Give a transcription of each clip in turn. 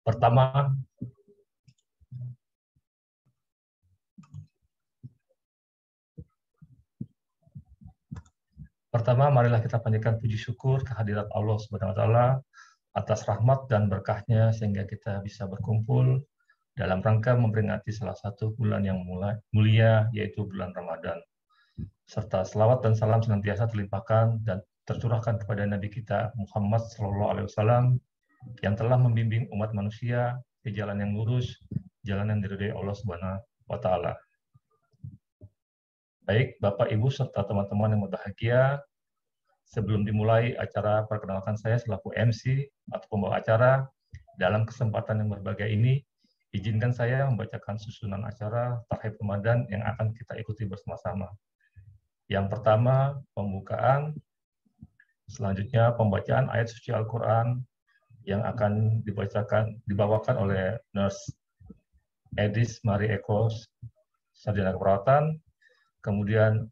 Pertama, marilah kita panjatkan puji syukur kehadirat Allah Subhanahu wa taala atas rahmat dan berkahnya sehingga kita bisa berkumpul dalam rangka memperingati salah satu bulan yang mulia, yaitu bulan Ramadan. Serta selawat dan salam senantiasa terlimpahkan dan tercurahkan kepada Nabi kita Muhammad SAW yang telah membimbing umat manusia ke jalan yang lurus, jalan yang diridhai Allah Subhanahu wa taala. Baik, Bapak, Ibu, serta teman-teman yang berbahagia, sebelum dimulai acara, perkenalkan saya selaku MC atau pembawa acara. Dalam kesempatan yang berbahagia ini, izinkan saya membacakan susunan acara Tarhib Ramadan yang akan kita ikuti bersama-sama. Yang pertama, pembukaan. Selanjutnya, pembacaan ayat suci Al-Quran yang akan dibawakan oleh Nurse Edis Marie Eko, Sarjana Keperawatan. Kemudian,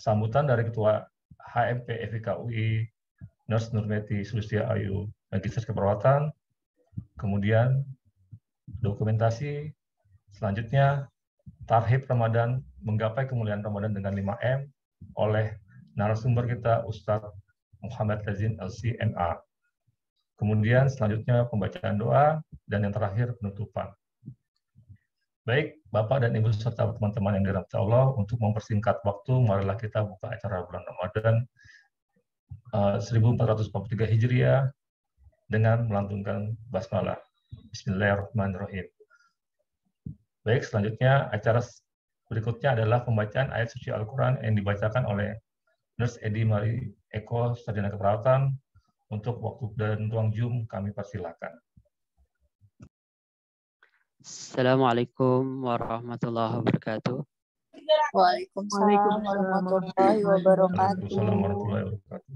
sambutan dari Ketua HMP FIK UI, Nurse Nurmeti Sulistia Ayu, Magister Keperawatan. Kemudian, dokumentasi. Selanjutnya, Tarhib Ramadan, menggapai kemuliaan Ramadan dengan 5M, oleh narasumber kita Ustadz Muhammad Lazin LC MA. Kemudian selanjutnya pembacaan doa, dan yang terakhir penutupan. Baik, Bapak dan Ibu serta teman-teman yang dirahmati Allah, untuk mempersingkat waktu, marilah kita buka acara bulan Ramadan 1443 Hijriah dengan melantunkan basmalah. Bismillahirrahmanirrahim. Baik, selanjutnya acara berikutnya adalah pembacaan ayat suci Al-Quran yang dibacakan oleh Nurse Edi Marie Eko, Sarjana Keperawatan. Untuk waktu dan ruang Zoom kami persilakan. Assalamualaikum warahmatullahi wabarakatuh. Waalaikumsalam warahmatullahi wabarakatuh. Waalaikumsalam warahmatullahi wabarakatuh.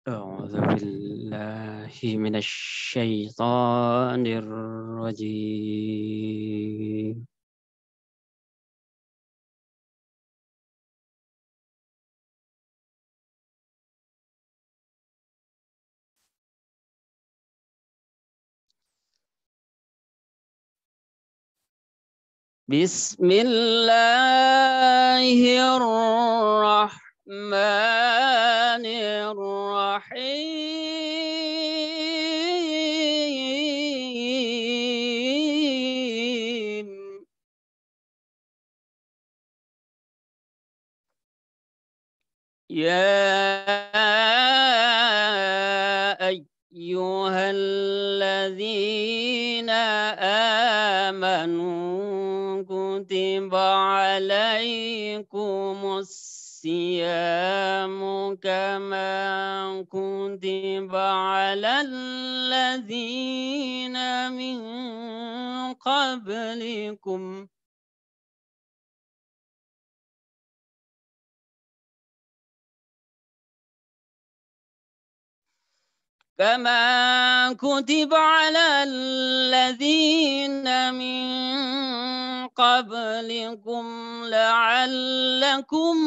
A'udzu billahi minasy syaithanir rajim. Bismillahirrahmanirrahim. Ya ayyuhalladzina amanu kutiba alaikumus siyamu kama kutiba alal ladzina min qablikum كما كتب على الذين من قبلكم لعلكم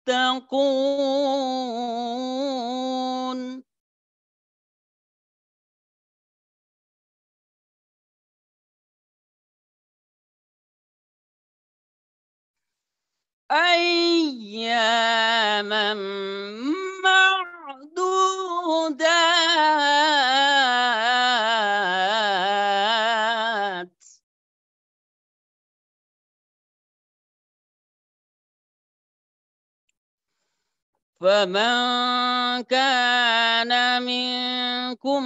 تتقون أياما معدودات فمن كان منكم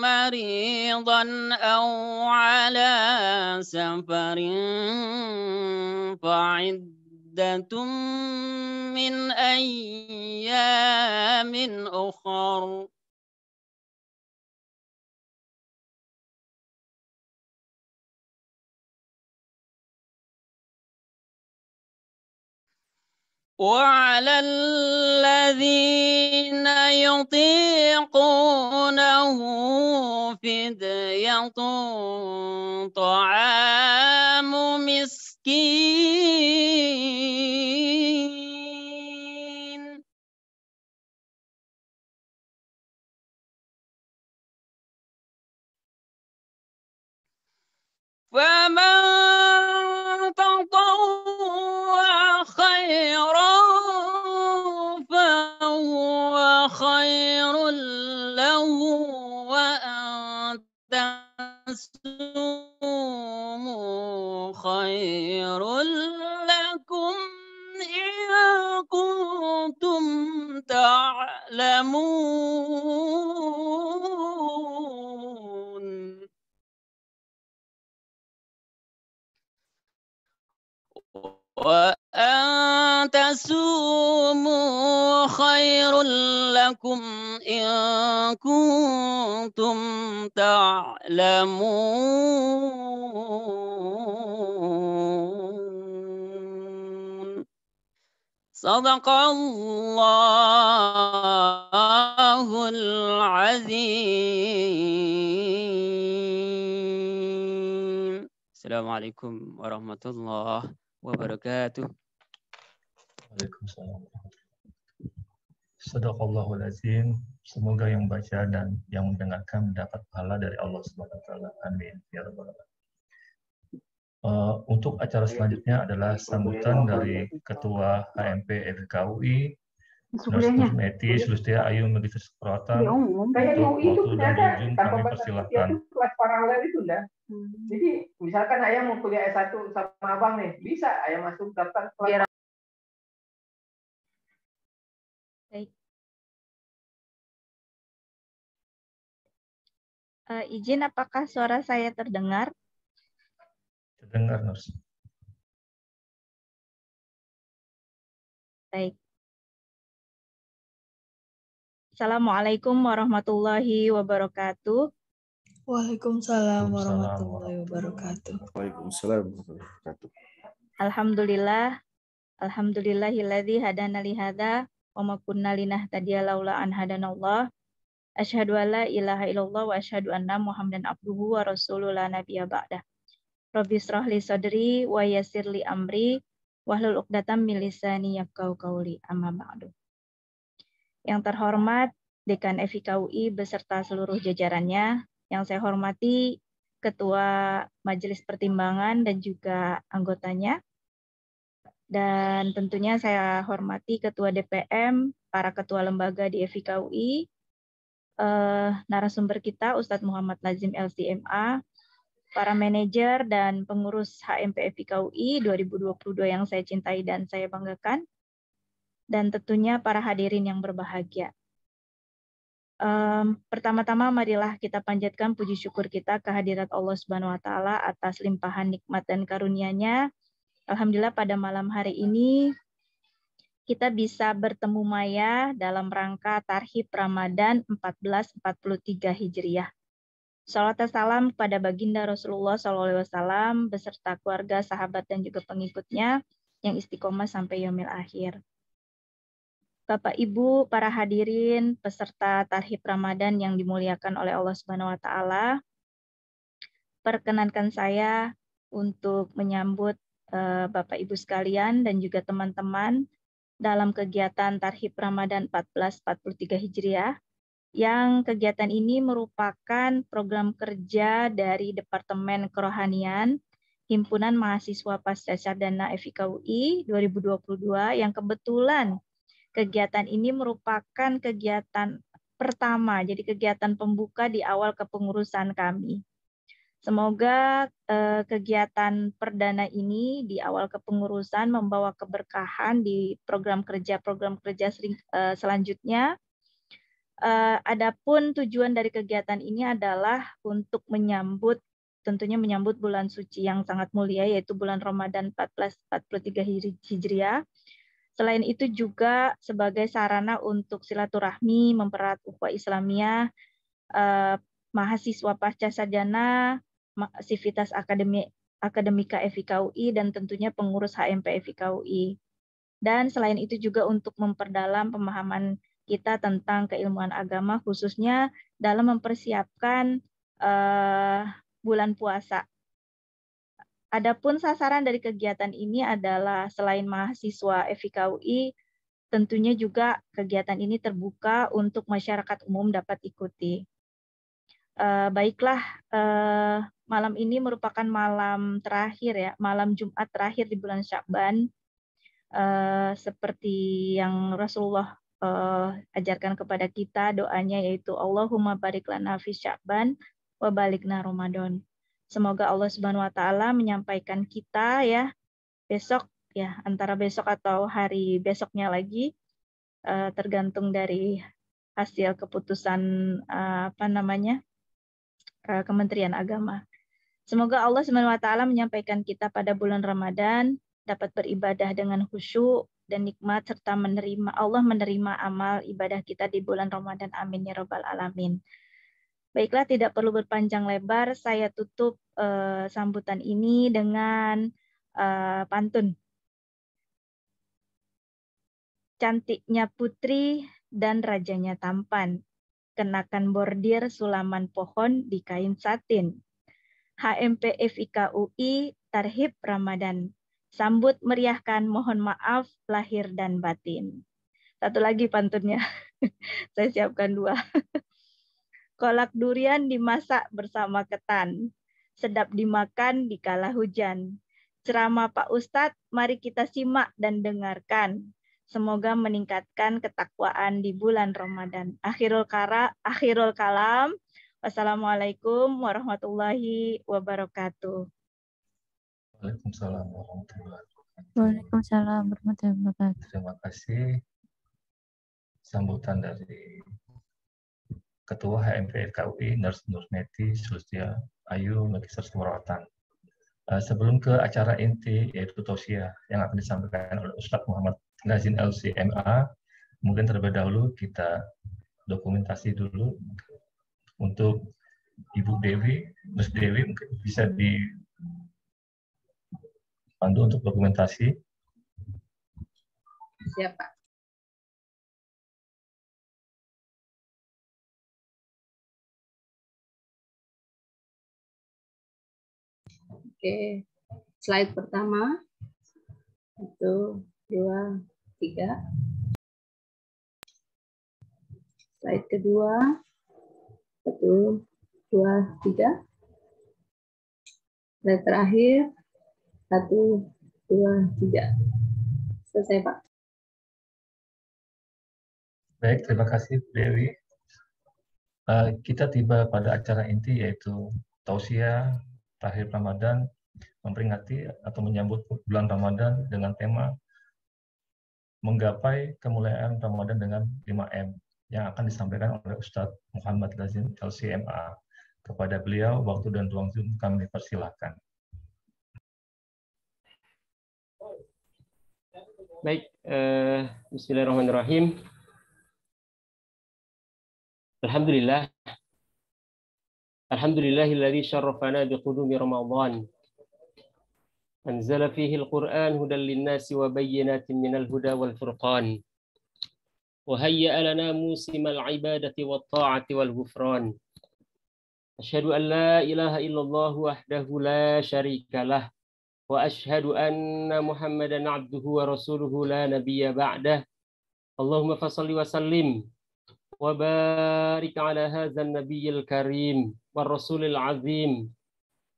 مريضا أو على سفر فعدة من أيام أخر وعلى الذين يطيقونه فدية طعام مسكين تعلمون وأن تصوموا خير لكم إن كنتم تعلمون صدق الله العظيم. السلام عليكم ورحمة الله wabarakatuh. Waalaikumsalam. Sadaqallahul azim. Semoga yang baca dan yang mendengarkan mendapat pahala dari Allah Subhanahu wa taala. Amin ya rabbal alamin. Untuk acara selanjutnya adalah sambutan dari Ketua HMP FKUI, Nurul Meti, Sulistia Ayu Magister Keperawatan. Untuk waktu dan ujung kami persilahkan. Kelas paralel itu enggak. Jadi misalkan ayah mau kuliah S1 sama abang nih, bisa ayah masuk daftar kelas. Baik. Izin, apakah suara saya terdengar? Terdengar, Nurs. Baik. Assalamualaikum warahmatullahi wabarakatuh. Waalaikumsalam warahmatullahi wabarakatuh. Waalaikumsalam warahmatullahi wabarakatuh. Alhamdulillah. Alhamdulillahilladzi hadana li hadza wa ma kunna linahtadiya laula an hadanallah. Asyhadu an la ilaha illallah wa asyhadu anna Muhammadan abduhu wa rasuluhu la nabiyya ba'dah. Rabbi shrah li sadri wa yassir li amri wahlul 'uqdatam min lisani yafqahu qawli. Amma ba'du. Yang terhormat Dekan FIKUI beserta seluruh jajarannya, yang saya hormati Ketua Majelis Pertimbangan dan juga anggotanya, dan tentunya saya hormati Ketua DPM, para ketua lembaga di FIKUI, narasumber kita Ustadz Muhammad Lazim LCMA, para manajer dan pengurus HMP FIKUI 2022 yang saya cintai dan saya banggakan, dan tentunya para hadirin yang berbahagia. Pertama-tama marilah kita panjatkan puji syukur kita kehadirat Allah Subhanahu wa taala atas limpahan nikmat dan karunia-Nya. Alhamdulillah pada malam hari ini kita bisa bertemu maya dalam rangka Tarhib Ramadan 1443 Hijriah. Shalawat dan salam kepada baginda Rasulullah SAW beserta keluarga, sahabat dan juga pengikutnya yang istiqomah sampai yaumil akhir. Bapak Ibu, para hadirin peserta Tarhib Ramadan yang dimuliakan oleh Allah Subhanahu wa taala. Perkenankan saya untuk menyambut Bapak Ibu sekalian dan juga teman-teman dalam kegiatan Tarhib Ramadan 1443 Hijriah, yang kegiatan ini merupakan program kerja dari Departemen Kerohanian Himpunan Mahasiswa Pascasarjana FIKUI 2022 yang kebetulan kegiatan ini merupakan kegiatan pertama, jadi kegiatan pembuka di awal kepengurusan kami. Semoga kegiatan perdana ini di awal kepengurusan membawa keberkahan di program kerja selanjutnya. Adapun tujuan dari kegiatan ini adalah untuk tentunya menyambut bulan suci yang sangat mulia, yaitu bulan Ramadan 1443 Hijriah. Selain itu juga sebagai sarana untuk silaturahmi, mempererat ukhuwah Islamiyah, mahasiswa pasca sarjana, Sivitas Akademika FIKUI, dan tentunya pengurus HMP FIKUI. Dan selain itu juga untuk memperdalam pemahaman kita tentang keilmuan agama, khususnya dalam mempersiapkan bulan puasa. Adapun sasaran dari kegiatan ini adalah selain mahasiswa FIKUI, tentunya juga kegiatan ini terbuka untuk masyarakat umum dapat ikuti. Baiklah, malam ini merupakan malam terakhir ya, malam Jumat terakhir di bulan Sya'ban. Seperti yang Rasulullah ajarkan kepada kita doanya, yaitu Allahumma barik lana fi Sya'ban wa balikna Ramadan. Semoga Allah Subhanahu wa taala menyampaikan kita ya besok ya, antara besok atau hari besoknya lagi, tergantung dari hasil keputusan Kementerian Agama. Semoga Allah SWT menyampaikan kita pada bulan Ramadan dapat beribadah dengan khusyuk dan nikmat serta Allah menerima amal ibadah kita di bulan Ramadan. Amin ya rabbal alamin. Baiklah, tidak perlu berpanjang lebar, saya tutup sambutan ini dengan pantun. Cantiknya putri dan rajanya tampan, kenakan bordir sulaman pohon di kain satin. HMP FIK UI Tarhib Ramadan. Sambut meriahkan, mohon maaf lahir dan batin. Satu lagi pantunnya. Saya siapkan 2. Kolak durian dimasak bersama ketan. Sedap dimakan di kala hujan. Ceramah Pak Ustadz, mari kita simak dan dengarkan. Semoga meningkatkan ketakwaan di bulan Ramadan. Akhirul kalam. Wassalamualaikum warahmatullahi wabarakatuh. Waalaikumsalam warahmatullahi wabarakatuh. Waalaikumsalam warahmatullahi wabarakatuh. Terima kasih sambutan dari Ketua HMP FKUI Nurse Nurmeti Sulistia Ayu Magister Kewaratan. Sebelum ke acara inti yaitu tausiah yang akan disampaikan oleh Ustadz Muhammad Lazin LCMA, mungkin terlebih dahulu kita dokumentasi dulu untuk Ibu Dewi, Mas Dewi mungkin bisa dipandu untuk dokumentasi. Siap, Pak. Oke, slide pertama. 1, 2, 3. Slide kedua. 1, 2, 3. Slide terakhir. 1, 2, 3. Selesai, Pak. Baik, terima kasih Dewi. Kita tiba pada acara inti yaitu tausiah Tahlil Ramadan, memperingati atau menyambut bulan Ramadan dengan tema menggapai kemuliaan Ramadan dengan 5M yang akan disampaikan oleh Ustadz Muhammad Lazin LCMA. Kepada beliau, waktu dan ruang Zoom kami persilahkan. Baik, bismillahirrahmanirrahim. Alhamdulillah. Alhamdulillahilladzi syarrafana biqudumi Ramadan. Anzala fihi al-Qur'an hudan lin-nasi wa bayyinatin minal huda wal furqan. Wa hayya'a lana musimal ibadati wat ta'ati wal ghufran. Asyhadu an la ilaha illallah wahdahu la syarikalah wa asyhadu anna Muhammadan abduhu wa rasuluhu la nabiyya ba'dah. Allahumma fashalli wa sallim wa barik ala hadzal nabiyil karim war rasulil azim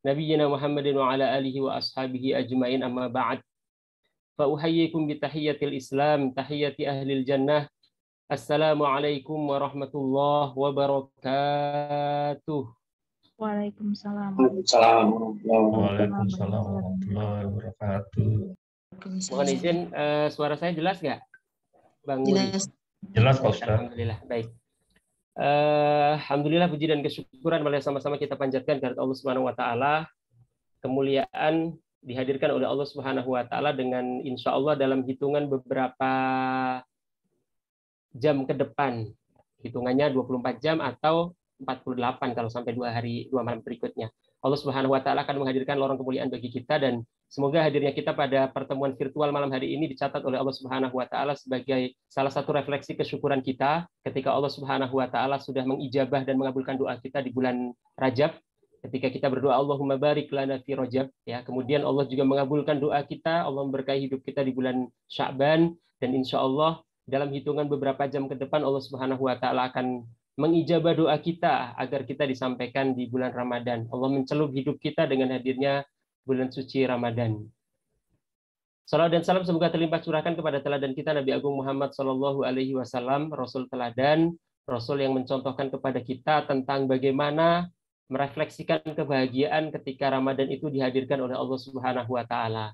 nabiyyina Muhammadin wa ala alihi wa ashabihi ajmain, amma ba'd. Fa uhayyikum bi tahiyyatil Islam, tahiyyati ahlil jannah. Assalamualaikum warahmatullahi wabarakatuh. Waalaikumsalam. Waalaikumsalam warahmatullahi wabarakatuh. Mohon izin, suara saya jelas nggak, Bang Jelas. Jelas, Pak Ustaz. Alhamdulillah, baik. Alhamdulillah, puji dan kesyukuran mari sama-sama kita panjatkan kehadirat Allah Subhanahu wa taala. Kemuliaan dihadirkan oleh Allah Subhanahu wa taala dengan insya Allah dalam hitungan beberapa jam ke depan. Hitungannya 24 jam atau 48 kalau sampai 2 malam berikutnya. Allah Subhanahu wa taala akan menghadirkan lorong kemuliaan bagi kita, dan semoga hadirnya kita pada pertemuan virtual malam hari ini dicatat oleh Allah Subhanahu wa taala sebagai salah satu refleksi kesyukuran kita ketika Allah Subhanahu wa taala sudah mengijabah dan mengabulkan doa kita di bulan Rajab. Ketika kita berdoa Allahumma barik lana fi Rajab, ya, kemudian Allah juga mengabulkan doa kita, Allah memberkahi hidup kita di bulan Sya'ban, dan insya Allah dalam hitungan beberapa jam ke depan Allah Subhanahu wa taala akan mengijabah doa kita agar kita disampaikan di bulan Ramadan. Allah mencelup hidup kita dengan hadirnya bulan suci Ramadan. Salawat dan salam semoga terlimpah curahkan kepada teladan kita Nabi Agung Muhammad Shallallahu Alaihi Wasallam, Rasul teladan, Rasul yang mencontohkan kepada kita tentang bagaimana merefleksikan kebahagiaan ketika Ramadan itu dihadirkan oleh Allah Subhanahu Wa Taala.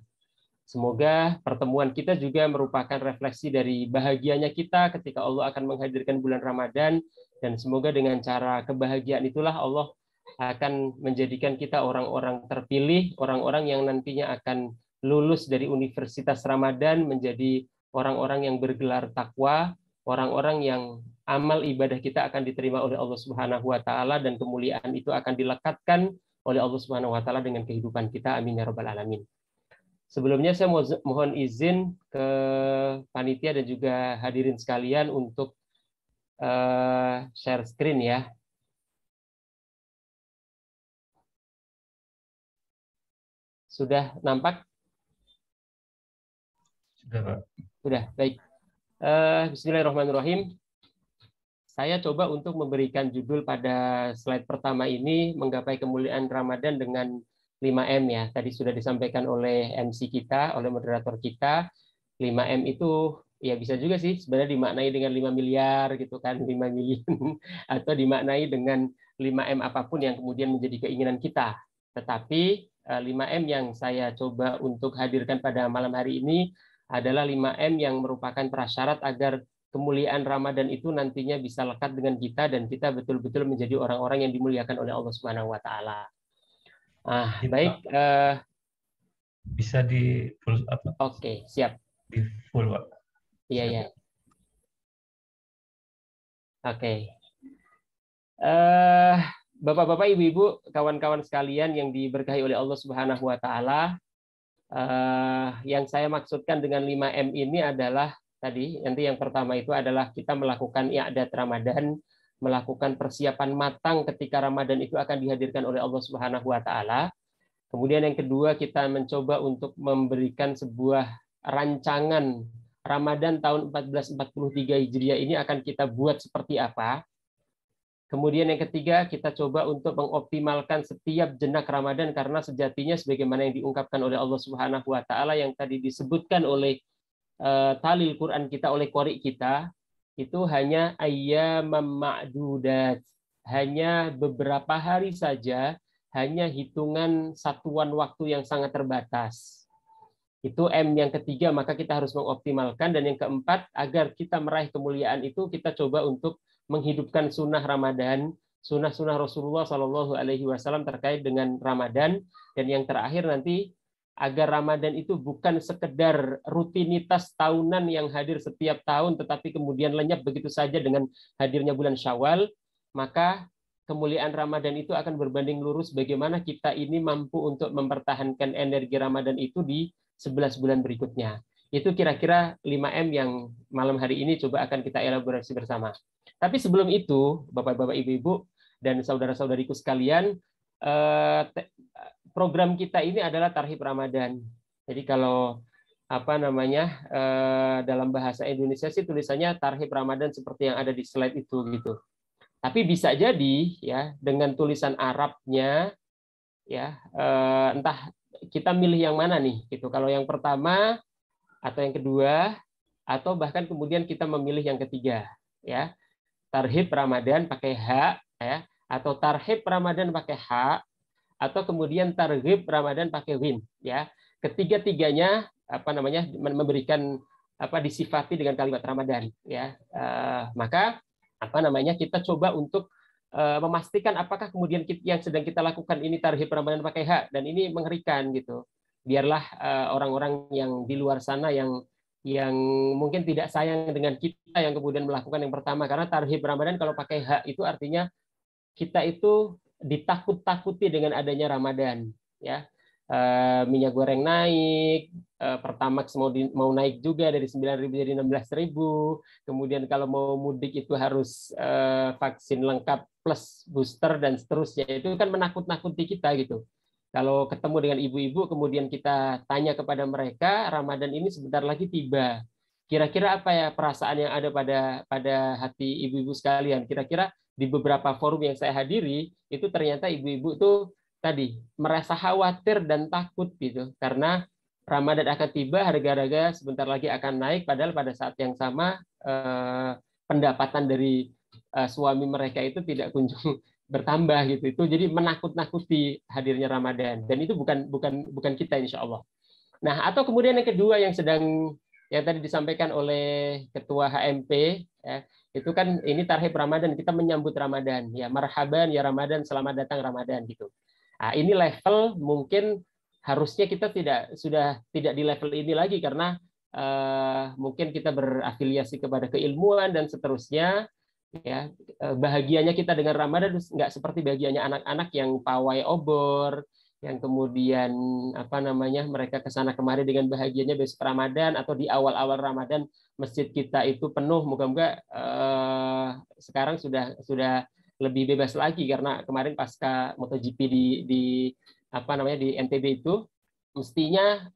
Semoga pertemuan kita juga merupakan refleksi dari bahagianya kita ketika Allah akan menghadirkan bulan Ramadan, dan semoga dengan cara kebahagiaan itulah Allah akan menjadikan kita orang-orang terpilih, orang-orang yang nantinya akan lulus dari Universitas Ramadan menjadi orang-orang yang bergelar takwa, orang-orang yang amal ibadah kita akan diterima oleh Allah Subhanahu wa taala, dan kemuliaan itu akan dilekatkan oleh Allah Subhanahu wa taala dengan kehidupan kita. Amin ya rabbal alamin. Sebelumnya saya mohon izin ke panitia dan juga hadirin sekalian untuk share screen ya. Sudah nampak? Sudah, Pak. Sudah, baik. Bismillahirrahmanirrahim. Saya coba untuk memberikan judul pada slide pertama ini, menggapai kemuliaan Ramadan dengan 5M ya. Tadi sudah disampaikan oleh MC kita, oleh moderator kita. 5M itu ya bisa juga sih sebenarnya dimaknai dengan 5 miliar gitu kan, 5 miliar, atau dimaknai dengan 5M apapun yang kemudian menjadi keinginan kita. Tetapi 5M yang saya coba untuk hadirkan pada malam hari ini adalah 5M yang merupakan prasyarat agar kemuliaan Ramadan itu nantinya bisa lekat dengan kita dan kita betul-betul menjadi orang-orang yang dimuliakan oleh Allah Subhanahu wa taala. Baik. Bisa di full apa? Oke, siap. Di full, Pak. Iya, ya. Oke. Bapak-bapak, ibu-ibu, kawan-kawan sekalian yang diberkahi oleh Allah Subhanahu wa taala, yang saya maksudkan dengan 5M ini adalah tadi, nanti yang pertama itu adalah kita melakukan i'dad Ramadan, melakukan persiapan matang ketika Ramadan itu akan dihadirkan oleh Allah Subhanahu wa taala. Kemudian yang kedua, kita mencoba untuk memberikan sebuah rancangan Ramadan tahun 1443 Hijriah ini akan kita buat seperti apa. Kemudian yang ketiga, kita coba untuk mengoptimalkan setiap jenak Ramadan, karena sejatinya sebagaimana yang diungkapkan oleh Allah Subhanahu wa taala yang tadi disebutkan oleh talil Quran kita, oleh qori kita, itu hanya ayyamam ma'dudat, hanya beberapa hari saja, hanya hitungan satuan waktu yang sangat terbatas. Itu M yang ketiga, maka kita harus mengoptimalkan. Dan yang keempat, agar kita meraih kemuliaan itu, kita coba untuk menghidupkan sunnah Ramadan, sunnah-sunnah Rasulullah SAW terkait dengan Ramadan. Dan yang terakhir nanti, agar Ramadan itu bukan sekedar rutinitas tahunan yang hadir setiap tahun, tetapi kemudian lenyap begitu saja dengan hadirnya bulan Syawal, maka kemuliaan Ramadan itu akan berbanding lurus bagaimana kita ini mampu untuk mempertahankan energi Ramadan itu di 11 bulan berikutnya. Itu kira-kira 5M yang malam hari ini coba akan kita elaborasi bersama. Tapi sebelum itu, Bapak-bapak, Ibu-ibu, dan saudara-saudariku sekalian, program kita ini adalah Tarhib Ramadan. Jadi kalau dalam bahasa Indonesia sih tulisannya Tarhib Ramadan seperti yang ada di slide itu gitu. Tapi bisa jadi ya dengan tulisan Arabnya ya, entah kita milih yang mana nih gitu. Kalau yang pertama atau yang kedua, atau bahkan kemudian kita memilih yang ketiga ya. Tarhib Ramadan pakai H ya, atau Tarhib Ramadan pakai H, atau kemudian Targhib Ramadan pakai Win ya. Ketiga-tiganya memberikan disifati dengan kalimat Ramadan ya. Maka kita coba untuk memastikan apakah kemudian yang sedang kita lakukan ini Tarhib Ramadan pakai H, dan ini mengerikan gitu. Biarlah orang-orang yang di luar sana yang mungkin tidak sayang dengan kita yang kemudian melakukan yang pertama, karena Tarhib Ramadan kalau pakai H itu artinya kita itu ditakut-takuti dengan adanya Ramadan ya. Minyak goreng naik, Pertamax mau naik juga dari 9.000 jadi 16.000. Kemudian kalau mau mudik itu harus vaksin lengkap plus booster dan seterusnya. Itu kan menakut-nakuti kita gitu. Kalau ketemu dengan ibu-ibu kemudian kita tanya kepada mereka, Ramadan ini sebentar lagi tiba. Kira-kira apa ya perasaan yang ada pada hati ibu-ibu sekalian? Kira-kira di beberapa forum yang saya hadiri itu ternyata ibu-ibu itu tadi merasa khawatir dan takut gitu, karena Ramadan akan tiba, harga-harga sebentar lagi akan naik, padahal pada saat yang sama pendapatan dari suami mereka itu tidak kunjung bertambah gitu. Itu jadi menakut-nakuti hadirnya Ramadan, dan itu bukan kita insya Allah. Nah, atau kemudian yang kedua yang tadi disampaikan oleh Ketua HMP, ya, itu kan ini tarhib Ramadan, kita menyambut Ramadan, ya marhaban ya Ramadan, selamat datang Ramadan gitu. Nah, ini level mungkin harusnya kita sudah tidak di level ini lagi karena mungkin kita berafiliasi kepada keilmuan dan seterusnya. Ya, bahagianya kita dengan Ramadan nggak seperti bahagianya anak-anak yang pawai obor, yang kemudian mereka kesana kemari dengan bahagianya besok Ramadan atau di awal-awal Ramadan masjid kita itu penuh. Moga-moga sekarang sudah lebih bebas lagi karena kemarin pasca MotoGP di NTB itu mestinya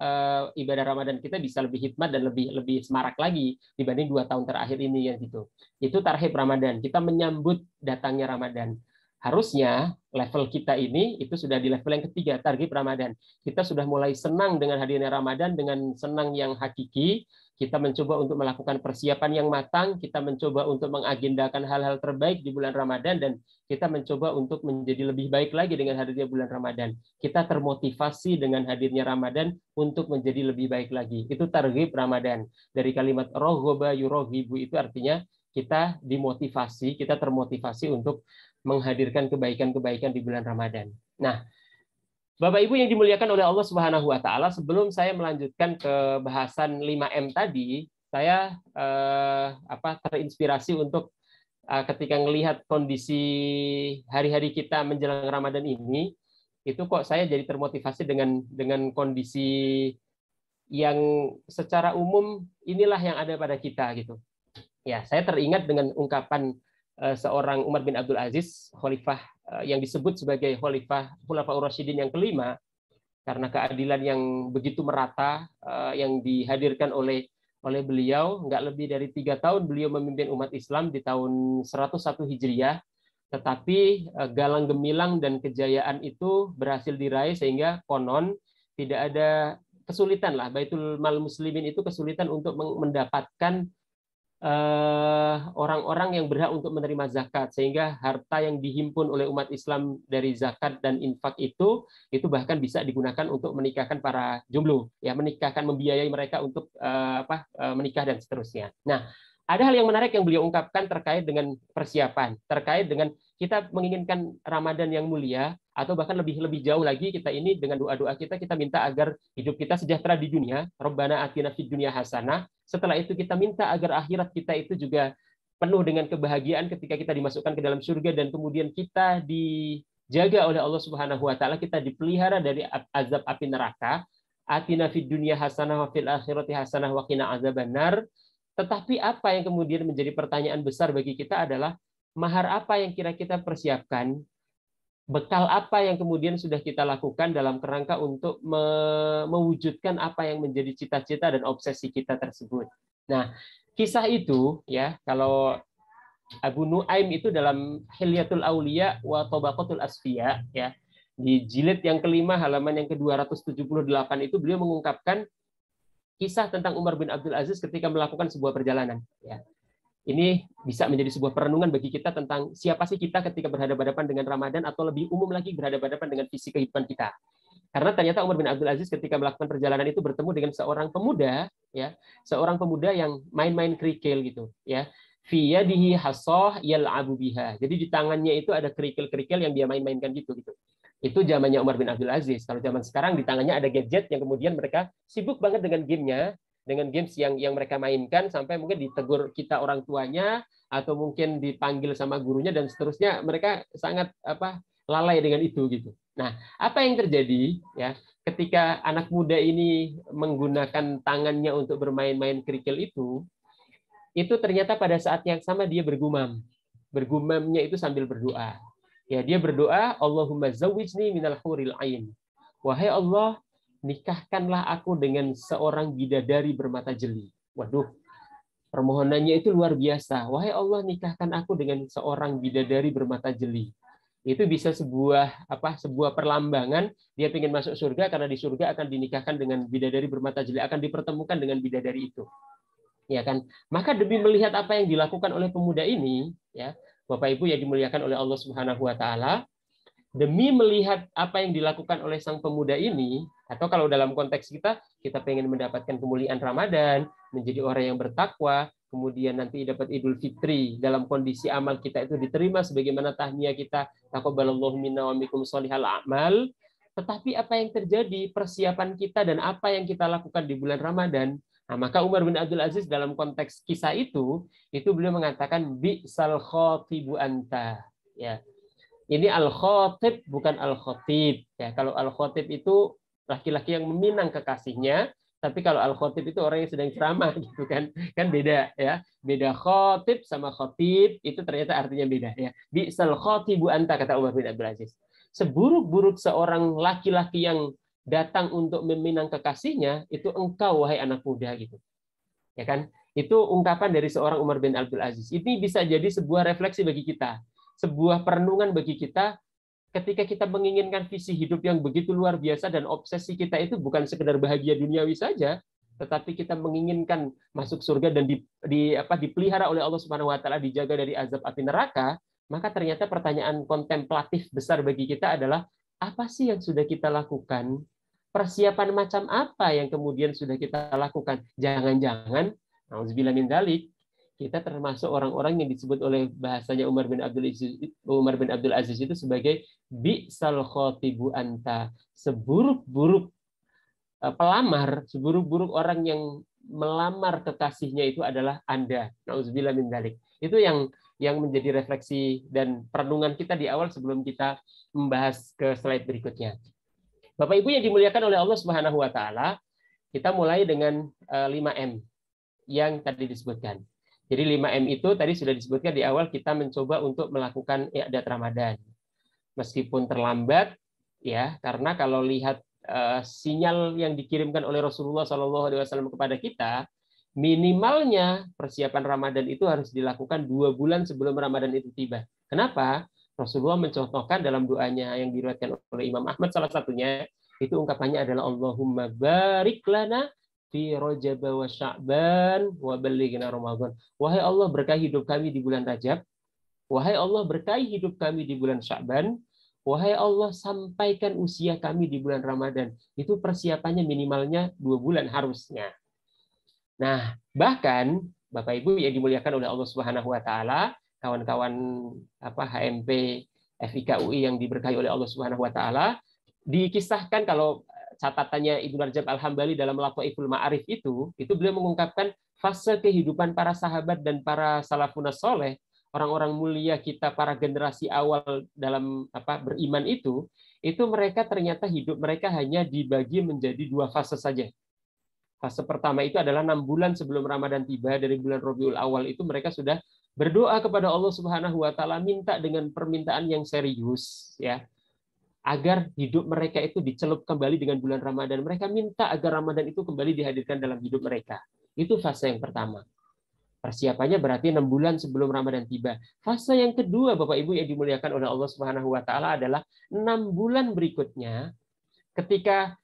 ibadah Ramadan kita bisa lebih hikmat dan lebih semarak lagi dibanding 2 tahun terakhir ini ya gitu. Itu tarhib Ramadan, kita menyambut datangnya Ramadan. Harusnya level kita ini itu sudah di level yang ketiga, tarhib Ramadan. Kita sudah mulai senang dengan hadirnya Ramadan, dengan senang yang hakiki. Kita mencoba untuk melakukan persiapan yang matang, kita mencoba untuk mengagendakan hal-hal terbaik di bulan Ramadan, dan kita mencoba untuk menjadi lebih baik lagi dengan hadirnya bulan Ramadan. Kita termotivasi dengan hadirnya Ramadan untuk menjadi lebih baik lagi. Itu targhib Ramadan. Dari kalimat roghaba yuroghibu itu artinya kita dimotivasi, kita termotivasi untuk menghadirkan kebaikan-kebaikan di bulan Ramadan. Nah, Bapak Ibu yang dimuliakan oleh Allah Subhanahu wa taala, sebelum saya melanjutkan ke bahasan 5M tadi, saya terinspirasi untuk ketika melihat kondisi hari-hari kita menjelang Ramadan ini, itu kok saya jadi termotivasi dengan kondisi yang secara umum inilah yang ada pada kita gitu. Ya, saya teringat dengan ungkapan seorang Umar bin Abdul Aziz, khalifah yang disebut sebagai khalifah Khulafaur Rasyidin yang kelima, karena keadilan yang begitu merata yang dihadirkan oleh beliau. Nggak lebih dari 3 tahun beliau memimpin umat Islam di tahun 101 Hijriah, tetapi galang gemilang dan kejayaan itu berhasil diraih sehingga konon tidak ada kesulitan lah, Baitul Mal Muslimin itu kesulitan untuk mendapatkan orang-orang yang berhak untuk menerima zakat, sehingga harta yang dihimpun oleh umat Islam dari zakat dan infak itu bahkan bisa digunakan untuk menikahkan para jomblo, ya, menikahkan, membiayai mereka untuk menikah dan seterusnya. Nah, ada hal yang menarik yang beliau ungkapkan terkait dengan persiapan, terkait dengan kita menginginkan Ramadan yang mulia, atau bahkan lebih jauh lagi, kita ini dengan doa-doa kita minta agar hidup kita sejahtera di dunia, Rabbana atina fid dunya hasanah. Setelah itu kita minta agar akhirat kita itu juga penuh dengan kebahagiaan ketika kita dimasukkan ke dalam surga, dan kemudian kita dijaga oleh Allah Subhanahu wa taala, kita dipelihara dari azab api neraka. Atina fid dunya hasanah wa fil akhirati hasanah wa qina azabannar. Tetapi apa yang kemudian menjadi pertanyaan besar bagi kita adalah mahar apa yang kira kita persiapkan, bekal apa yang kemudian sudah kita lakukan dalam kerangka untuk mewujudkan apa yang menjadi cita-cita dan obsesi kita tersebut. Nah, kisah itu ya, kalau Abu Nuaim itu dalam Hilyatul Auliya wa Tabaqatul Asfiya, ya, di jilid yang kelima halaman yang ke-278 itu beliau mengungkapkan kisah tentang Umar bin Abdul Aziz ketika melakukan sebuah perjalanan, ya. Ini bisa menjadi sebuah perenungan bagi kita tentang siapa sih kita ketika berhadapan-hadapan dengan Ramadan, atau lebih umum lagi berhadapan-hadapan dengan visi kehidupan kita. Karena ternyata Umar bin Abdul Aziz ketika melakukan perjalanan itu bertemu dengan seorang pemuda, ya, seorang pemuda yang main-main kerikil gitu, ya. Fi yadihi hasah yal'abu biha. Jadi di tangannya itu ada kerikil-kerikil yang dia main-mainkan gitu. Itu zamannya Umar bin Abdul Aziz. Kalau zaman sekarang di tangannya ada gadget yang kemudian mereka sibuk banget dengan gamenya, dengan games yang mereka mainkan, sampai mungkin ditegur kita orang tuanya, atau mungkin dipanggil sama gurunya dan seterusnya. Mereka sangat lalai dengan itu gitu. Nah, apa yang terjadi ya ketika anak muda ini menggunakan tangannya untuk bermain-main kerikil itu ternyata pada saat yang sama dia bergumam. Bergumamnya itu sambil berdoa. Ya, dia berdoa, Allahumma zawwijni minal huril ain. Wahai Allah, nikahkanlah aku dengan seorang bidadari bermata jeli. Waduh, permohonannya itu luar biasa. Wahai Allah, nikahkan aku dengan seorang bidadari bermata jeli. Itu bisa sebuah perlambangan dia ingin masuk surga, karena di surga akan dinikahkan dengan bidadari bermata jeli, akan dipertemukan dengan bidadari itu. Ya kan? Maka demi melihat apa yang dilakukan oleh pemuda ini, ya, Bapak Ibu yang dimuliakan oleh Allah Subhanahu wa taala, demi melihat apa yang dilakukan oleh sang pemuda ini, Atau kalau dalam konteks kita pengen mendapatkan kemuliaan Ramadan, menjadi orang yang bertakwa, kemudian nanti dapat Idul Fitri dalam kondisi amal kita itu diterima sebagaimana tahniah kita, taqabbalallahu minna wa minkum sholihal a'mal. Tetapi apa yang terjadi, persiapan kita dan apa yang kita lakukan di bulan Ramadan, nah, maka Umar bin Abdul Aziz dalam konteks kisah itu beliau mengatakan bi'sal khatibu anta. Ya. Ini al-khatib bukan al-khatib. Ya, kalau al-khatib itu laki-laki yang meminang kekasihnya, tapi kalau al-khatib itu orang yang sedang ceramah gitu kan beda ya. Beda khatib sama khatib itu ternyata artinya beda ya. Bi'sal khatibu anta, kata Umar bin Abdul Aziz. Seburuk-buruk seorang laki-laki yang datang untuk meminang kekasihnya itu engkau, wahai anak muda, gitu. Ya kan? Itu ungkapan dari seorang Umar bin Abdul Aziz. Ini bisa jadi sebuah refleksi bagi kita, sebuah perenungan bagi kita ketika kita menginginkan visi hidup yang begitu luar biasa dan obsesi kita itu bukan sekedar bahagia duniawi saja, tetapi kita menginginkan masuk surga dan dipelihara oleh Allah Subhanahu wa taala, dijaga dari azab api neraka. Maka ternyata pertanyaan kontemplatif besar bagi kita adalah, apa sih yang sudah kita lakukan? Persiapan macam apa yang kemudian sudah kita lakukan? Jangan-jangan, nauzubillah min dzalik, kita termasuk orang-orang yang disebut oleh bahasanya Umar bin Abdul Aziz itu sebagai bi'sal khatibu anta. Seburuk-buruk pelamar, seburuk-buruk orang yang melamar kekasihnya itu adalah Anda. Nauzubillah min dzalik. Itu yang menjadi refleksi dan perenungan kita di awal sebelum kita membahas ke slide berikutnya. Bapak Ibu yang dimuliakan oleh Allah Subhanahu wa taala, kita mulai dengan 5M yang tadi disebutkan. Jadi 5M itu tadi sudah disebutkan di awal, kita mencoba untuk melakukan i'dad Ramadan. Meskipun terlambat ya, karena kalau lihat sinyal yang dikirimkan oleh Rasulullah SAW kepada kita, minimalnya persiapan Ramadan itu harus dilakukan 2 bulan sebelum Ramadan itu tiba. Kenapa? Rasulullah mencontohkan dalam doanya yang diriwayatkan oleh Imam Ahmad, salah satunya itu ungkapannya adalah Allahumma barik lana fi Rajab wa Sya'ban wa ballighna Ramadan. Wahai Allah, berkahi hidup kami di bulan Rajab. Wahai Allah, berkahi hidup kami di bulan Sya'ban. Wahai Allah, sampaikan usia kami di bulan Ramadan. Itu persiapannya minimalnya 2 bulan harusnya. Nah, bahkan Bapak Ibu yang dimuliakan oleh Allah Subhanahu wa taala, kawan-kawan HMP FIK UI yang diberkahi oleh Allah Subhanahu wa taala, dikisahkan kalau catatannya Ibnu Rajab Al-Hambali dalam Lataiful Ma'arif itu beliau mengungkapkan fase kehidupan para sahabat dan para salafus saleh, orang-orang mulia kita, para generasi awal dalam beriman itu mereka ternyata hidup mereka hanya dibagi menjadi 2 fase saja. Fase pertama itu adalah 6 bulan sebelum Ramadan tiba, dari bulan Rabiul Awal itu mereka sudah berdoa kepada Allah Subhanahu wa taala, minta dengan permintaan yang serius ya, agar hidup mereka itu dicelup kembali dengan bulan Ramadan. Mereka minta agar Ramadan itu kembali dihadirkan dalam hidup mereka. Itu fase yang pertama. Persiapannya berarti 6 bulan sebelum Ramadan tiba. Fase yang kedua, Bapak Ibu yang dimuliakan oleh Allah Subhanahu wa taala, adalah 6 bulan berikutnya ketika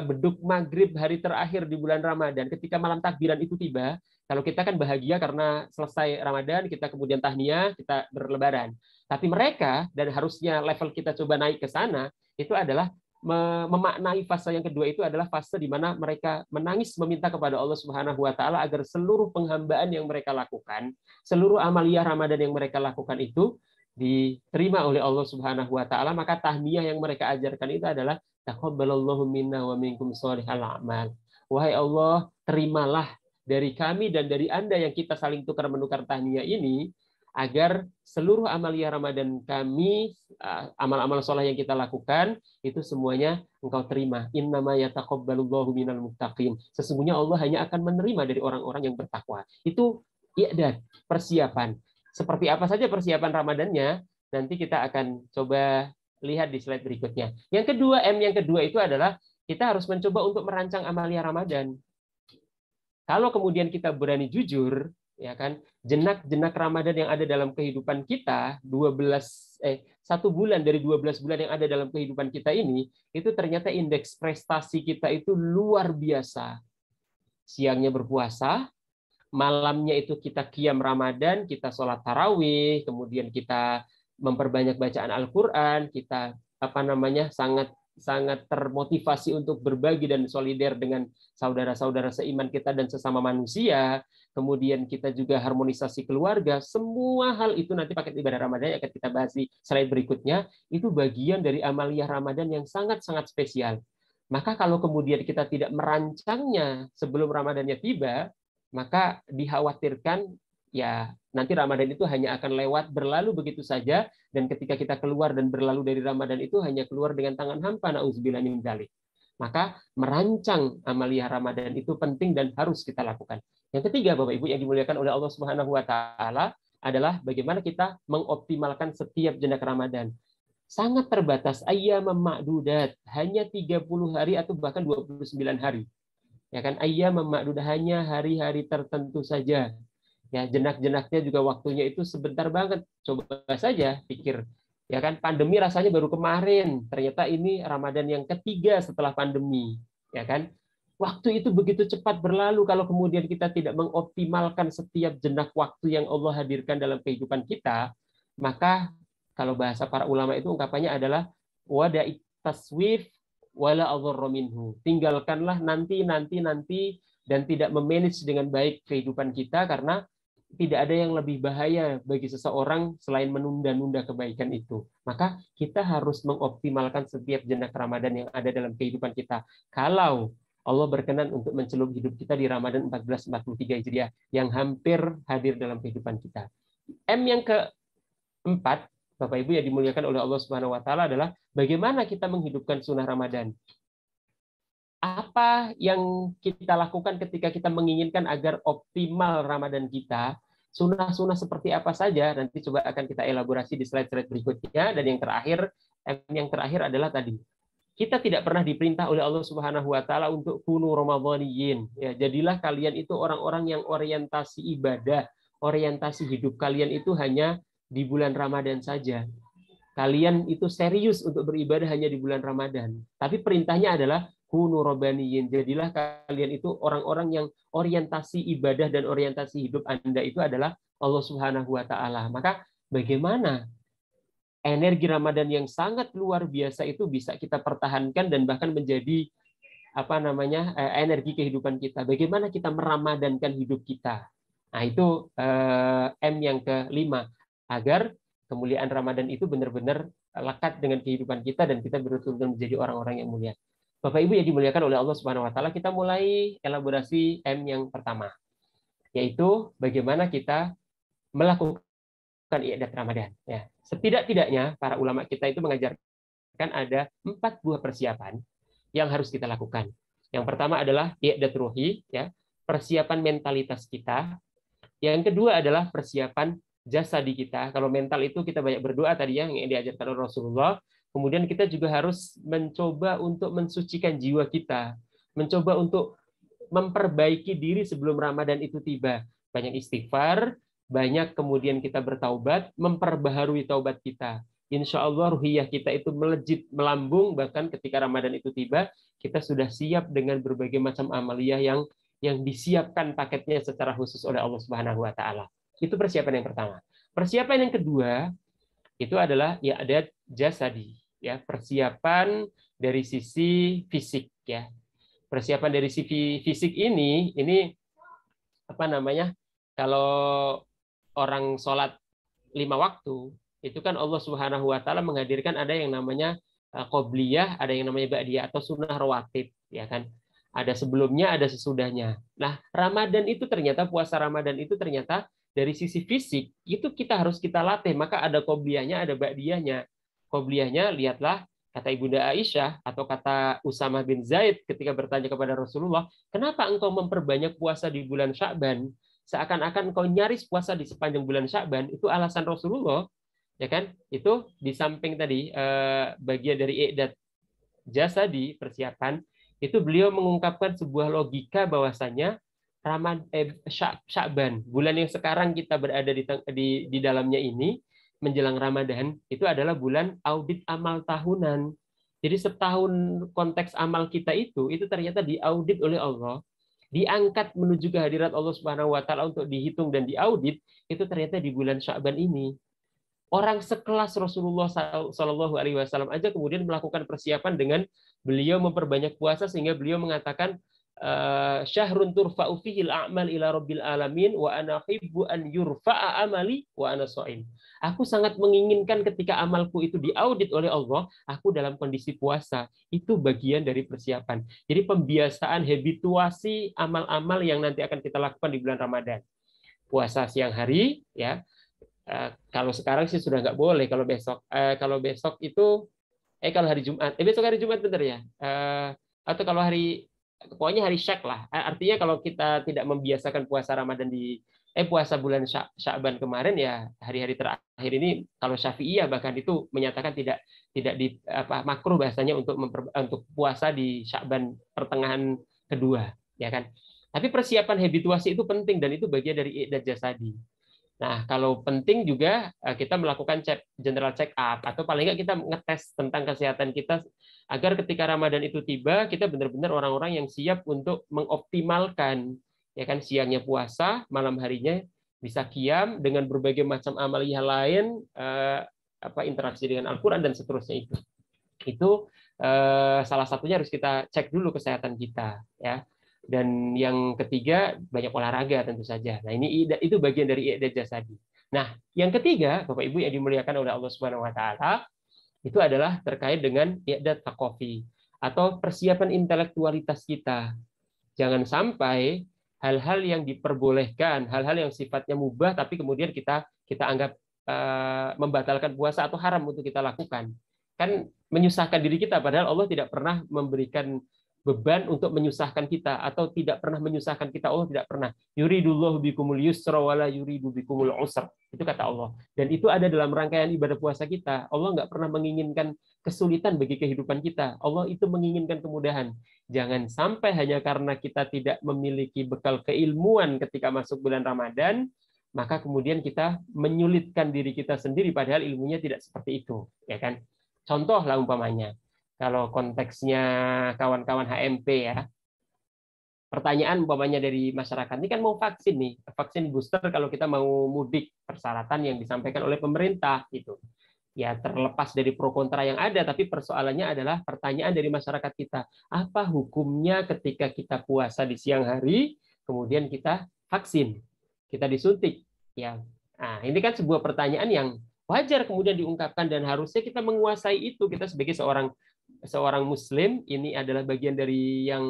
beduk maghrib hari terakhir di bulan Ramadan, ketika malam takbiran itu tiba. Kalau kita kan bahagia karena selesai Ramadan, kita kemudian tahniah, kita berlebaran. Tapi mereka, dan harusnya level kita coba naik ke sana, itu adalah memaknai fase yang kedua, itu adalah fase di mana mereka menangis meminta kepada Allah Subhanahu wa taala agar seluruh penghambaan yang mereka lakukan, seluruh amaliyah Ramadan yang mereka lakukan itu diterima oleh Allah Subhanahu wa taala. Maka tahniah yang mereka ajarkan itu adalah taqabbalallahu minna wa minkum sholihal a'mal. Wahai Allah, terimalah dari kami dan dari Anda yang kita saling tukar menukar tahniah ini, agar seluruh amaliyah Ramadan kami, amal-amal soleh yang kita lakukan, itu semuanya Engkau terima. Innama yataqabbalullahu minal muttaqin. Sesungguhnya Allah hanya akan menerima dari orang-orang yang bertakwa. Itu i'dad, persiapan. Seperti apa saja persiapan Ramadannya, nanti kita akan coba lihat di slide berikutnya. Yang kedua, M yang kedua itu adalah kita harus mencoba untuk merancang amaliyah Ramadan. Kalau kemudian kita berani jujur, ya kan, jenak-jenak Ramadan yang ada dalam kehidupan kita, 1 bulan dari 12 bulan yang ada dalam kehidupan kita ini, itu ternyata indeks prestasi kita itu luar biasa. Siangnya berpuasa, malamnya itu kita qiyam Ramadan, kita sholat tarawih, kemudian kita memperbanyak bacaan Al-Quran, kita sangat sangat termotivasi untuk berbagi dan solider dengan saudara-saudara seiman kita dan sesama manusia, kemudian kita juga harmonisasi keluarga, semua hal itu nanti paket ibadah Ramadan yang akan kita bahas di slide berikutnya, itu bagian dari amaliyah Ramadan yang sangat-sangat spesial. Maka kalau kemudian kita tidak merancangnya sebelum Ramadannya tiba, maka dikhawatirkan ya nanti Ramadan itu hanya akan lewat berlalu begitu saja, dan ketika kita keluar dan berlalu dari Ramadan itu hanya keluar dengan tangan hampa, na'udzubillah min dzalik. Maka merancang amaliyah Ramadan itu penting dan harus kita lakukan. Yang ketiga, Bapak Ibu yang dimuliakan oleh Allah Subhanahu wa taala, adalah bagaimana kita mengoptimalkan setiap jenak Ramadan. Sangat terbatas, ayyam ma'dudat, hanya 30 hari atau bahkan 29 hari. Ya kan, ayyam ma'dudat, hanya hari-hari tertentu saja. Ya, jenak-jenaknya juga waktunya itu sebentar banget. Coba saja pikir, ya kan, pandemi rasanya baru kemarin, ternyata ini Ramadan yang ketiga setelah pandemi, ya kan? Waktu itu begitu cepat berlalu kalau kemudian kita tidak mengoptimalkan setiap jenak waktu yang Allah hadirkan dalam kehidupan kita, maka kalau bahasa para ulama itu ungkapannya adalah wada'i taswif wala adharra minhu. Tinggalkanlah nanti dan tidak memanage dengan baik kehidupan kita, karena tidak ada yang lebih bahaya bagi seseorang selain menunda-nunda kebaikan itu. Maka kita harus mengoptimalkan setiap jenak Ramadan yang ada dalam kehidupan kita. Kalau Allah berkenan untuk mencelup hidup kita di Ramadan 1443 Hijriah yang hampir hadir dalam kehidupan kita. M yang keempat, Bapak Ibu yang dimuliakan oleh Allah Subhanahu wa taala, adalah bagaimana kita menghidupkan sunnah Ramadan. Apa yang kita lakukan ketika kita menginginkan agar optimal Ramadan kita? Sunnah-sunnah seperti apa saja? Nanti coba akan kita elaborasi di slide-slide berikutnya. Dan yang terakhir adalah tadi, kita tidak pernah diperintah oleh Allah Subhanahu wa taala untuk kunu ramadhaniyin. Ya, jadilah kalian itu orang-orang yang orientasi ibadah, orientasi hidup kalian itu hanya di bulan Ramadan saja. Kalian itu serius untuk beribadah hanya di bulan Ramadan. Tapi perintahnya adalah kunu rabbaniyin. Jadilah kalian itu orang-orang yang orientasi ibadah dan orientasi hidup Anda itu adalah Allah Subhanahu wa taala. Maka bagaimana energi Ramadan yang sangat luar biasa itu bisa kita pertahankan dan bahkan menjadi energi kehidupan kita. Bagaimana kita meramadankan hidup kita. Nah, itu M yang kelima, agar kemuliaan Ramadan itu benar-benar lekat dengan kehidupan kita dan kita betul-betul menjadi orang-orang yang mulia. Bapak Ibu yang dimuliakan oleh Allah Subhanahu wa taala, kita mulai elaborasi M yang pertama, yaitu bagaimana kita melakukan i'dad Ramadan. Ya. Setidak-tidaknya para ulama kita itu mengajarkan ada 4 buah persiapan yang harus kita lakukan. Yang pertama adalah i'dad ruhi, ya, persiapan mentalitas kita. Yang kedua adalah persiapan jasadi kita. Kalau mental itu kita banyak berdoa tadi ya, yang diajarkan oleh Rasulullah. Kemudian kita juga harus mencoba untuk mensucikan jiwa kita, mencoba untuk memperbaiki diri sebelum Ramadan itu tiba. Banyak istighfar, banyak kemudian kita bertaubat, memperbaharui taubat kita. Insya Allah ruhiyah kita itu melejit, melambung, bahkan ketika Ramadan itu tiba, kita sudah siap dengan berbagai macam amaliyah yang disiapkan paketnya secara khusus oleh Allah Subhanahu wa taala. Itu persiapan yang pertama. Persiapan yang kedua itu adalah ya ada jasadi, ya, persiapan dari sisi fisik, ya. Persiapan dari sisi fisik ini kalau orang sholat 5 waktu itu kan Allah Subhanahu wa taala menghadirkan ada yang namanya qobliyah, ada yang namanya ba'diyah atau sunnah rawatib, ya kan. Ada sebelumnya, ada sesudahnya. Nah, Ramadan itu ternyata, puasa Ramadan itu ternyata dari sisi fisik itu kita harus kita latih, maka ada qobliyahnya, ada ba'diyahnya. Qobliyahnya, lihatlah kata Ibunda Aisyah atau kata Usamah bin Zaid ketika bertanya kepada Rasulullah, kenapa engkau memperbanyak puasa di bulan Sya'ban? Seakan-akan engkau nyaris puasa di sepanjang bulan Sya'ban. Itu alasan Rasulullah, ya kan? Itu di samping tadi bagian dari i'dad jasadi, persiapan, itu beliau mengungkapkan sebuah logika bahwasanya Sya'ban, bulan yang sekarang kita berada di dalamnya ini, menjelang Ramadan, itu adalah bulan audit amal tahunan. Jadi setahun konteks amal kita itu ternyata diaudit oleh Allah, diangkat menuju ke hadirat Allah Subhanahu wa taala untuk dihitung dan diaudit, itu ternyata di bulan Sya'ban ini. Orang sekelas Rasulullah Shallallahu Alaihi Wasallam aja kemudian melakukan persiapan dengan beliau memperbanyak puasa sehingga beliau mengatakan syahrun turfa'u fihil a'mal ila rabbil alamin wa ana hibbu an yurfa'a amali wa ana shaim. Aku sangat menginginkan ketika amalku itu diaudit oleh Allah, aku dalam kondisi puasa. Itu bagian dari persiapan. Jadi pembiasaan, habituasi amal-amal yang nanti akan kita lakukan di bulan Ramadan. Puasa siang hari, ya. Kalau sekarang sih sudah nggak boleh. Kalau besok itu kalau hari Jumat, besok hari Jumat bener ya. Atau kalau pokoknya hari Syak lah. Artinya kalau kita tidak membiasakan puasa Ramadan puasa bulan Sya'ban kemarin, ya hari-hari terakhir ini kalau Syafi'iyah bahkan itu menyatakan tidak makruh bahasanya untuk puasa di Sya'ban pertengahan kedua, ya kan. Tapi persiapan habituasi itu penting dan itu bagian dari i'dad jasadi. Nah, kalau penting juga kita melakukan general check up atau paling nggak kita ngetes tentang kesehatan kita agar ketika Ramadan itu tiba kita benar-benar orang-orang yang siap untuk mengoptimalkan, ya kan, siangnya puasa, malam harinya bisa qiyam dengan berbagai macam amaliyah lain, interaksi dengan Al-Qur'an dan seterusnya itu. Itu salah satunya harus kita cek dulu kesehatan kita, ya. Dan yang ketiga, banyak olahraga tentu saja. Nah, itu bagian dari i'dad jasadi. Nah, yang ketiga, Bapak Ibu yang dimuliakan oleh Allah Subhanahu wa taala, itu adalah terkait dengan i'dad thaqafi atau persiapan intelektualitas kita. Jangan sampai hal-hal yang diperbolehkan, hal-hal yang sifatnya mubah tapi kemudian kita anggap membatalkan puasa atau haram untuk kita lakukan. Kan menyusahkan diri kita, padahal Allah tidak pernah memberikan beban untuk menyusahkan kita atau tidak pernah menyusahkan kita. Allah tidak pernah. Yuridullahu bikumul yusra wala yuridu bikumul usra. Itu kata Allah. Dan itu ada dalam rangkaian ibadah puasa kita. Allah nggak pernah menginginkan kesulitan bagi kehidupan kita. Allah itu menginginkan kemudahan. Jangan sampai hanya karena kita tidak memiliki bekal keilmuan ketika masuk bulan Ramadan, maka kemudian kita menyulitkan diri kita sendiri padahal ilmunya tidak seperti itu, ya kan? Contoh lah umpamanya. Kalau konteksnya kawan-kawan HMP, ya, pertanyaan umpamanya dari masyarakat ini kan mau vaksin nih, vaksin booster kalau kita mau mudik, persyaratan yang disampaikan oleh pemerintah gitu. Ya, terlepas dari pro kontra yang ada, tapi persoalannya adalah pertanyaan dari masyarakat kita, apa hukumnya ketika kita puasa di siang hari, kemudian kita vaksin, kita disuntik, ya. Nah, ini kan sebuah pertanyaan yang wajar kemudian diungkapkan dan harusnya kita menguasai itu. Kita sebagai seorang muslim, ini adalah bagian dari yang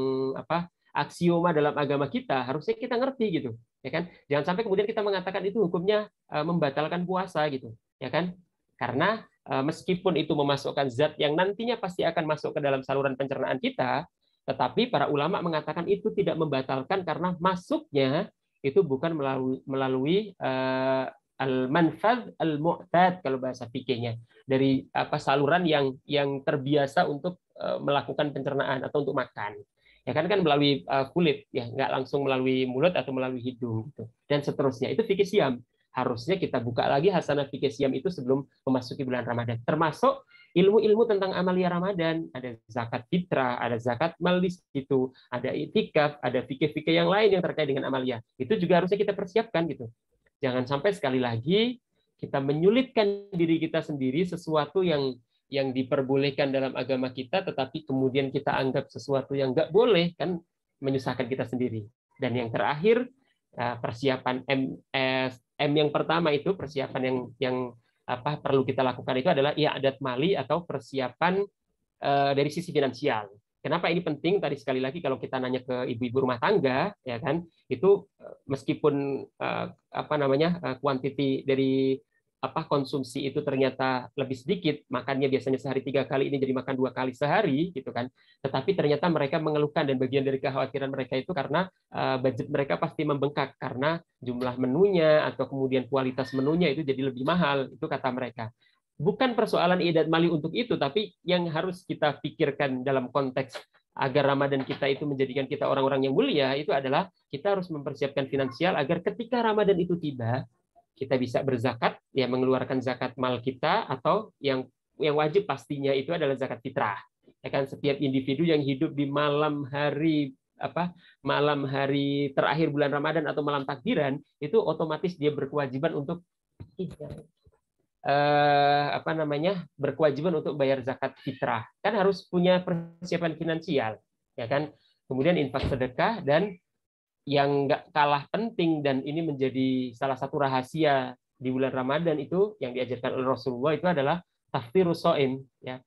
aksioma dalam agama kita, harusnya kita ngerti gitu, ya kan. Jangan sampai kemudian kita mengatakan itu hukumnya membatalkan puasa gitu, ya kan. Karena meskipun itu memasukkan zat yang nantinya pasti akan masuk ke dalam saluran pencernaan kita, tetapi para ulama mengatakan itu tidak membatalkan karena masuknya itu bukan melalui al-manfadh al-mu'tad kalau bahasa fikihnya, dari saluran yang terbiasa untuk melakukan pencernaan atau untuk makan, ya kan melalui kulit, ya, nggak langsung melalui mulut atau melalui hidung gitu. Dan seterusnya. Itu fikih siam. Harusnya kita buka lagi hasanah fikih siam itu sebelum memasuki bulan Ramadan, termasuk ilmu-ilmu tentang amalia Ramadan. Ada zakat fitrah, ada zakat mal di situ, ada itikaf, ada fikih-fikih yang lain yang terkait dengan amalia. Itu juga harusnya kita persiapkan gitu. Jangan sampai sekali lagi kita menyulitkan diri kita sendiri sesuatu yang diperbolehkan dalam agama kita, tetapi kemudian kita anggap sesuatu yang nggak boleh, kan menyusahkan kita sendiri. Dan yang terakhir, persiapan M yang pertama itu persiapan yang perlu kita lakukan itu adalah i'dad mali atau persiapan dari sisi finansial. Kenapa ini penting? Tadi sekali lagi kalau kita nanya ke ibu-ibu rumah tangga, ya kan, itu meskipun kuantiti dari konsumsi itu ternyata lebih sedikit, makannya biasanya sehari 3 kali, ini jadi makan 2 kali sehari, gitu kan. Tetapi ternyata mereka mengeluhkan dan bagian dari kekhawatiran mereka itu karena budget mereka pasti membengkak karena jumlah menunya atau kemudian kualitas menunya itu jadi lebih mahal, itu kata mereka. Bukan persoalan i'dad mali untuk itu, tapi yang harus kita pikirkan dalam konteks agar Ramadan kita itu menjadikan kita orang-orang yang mulia, itu adalah kita harus mempersiapkan finansial agar ketika Ramadan itu tiba, kita bisa berzakat, ya, mengeluarkan zakat mal kita, atau yang wajib pastinya itu adalah zakat fitrah. Ya kan, setiap individu yang hidup di malam hari terakhir bulan Ramadan atau malam takbiran, itu otomatis dia berkewajiban untuk berkewajiban untuk bayar zakat fitrah, kan harus punya persiapan finansial, ya kan? Kemudian infak sedekah, dan yang nggak kalah penting dan ini menjadi salah satu rahasia di bulan Ramadan itu yang diajarkan oleh Rasulullah itu adalah taftirus shaim, ya.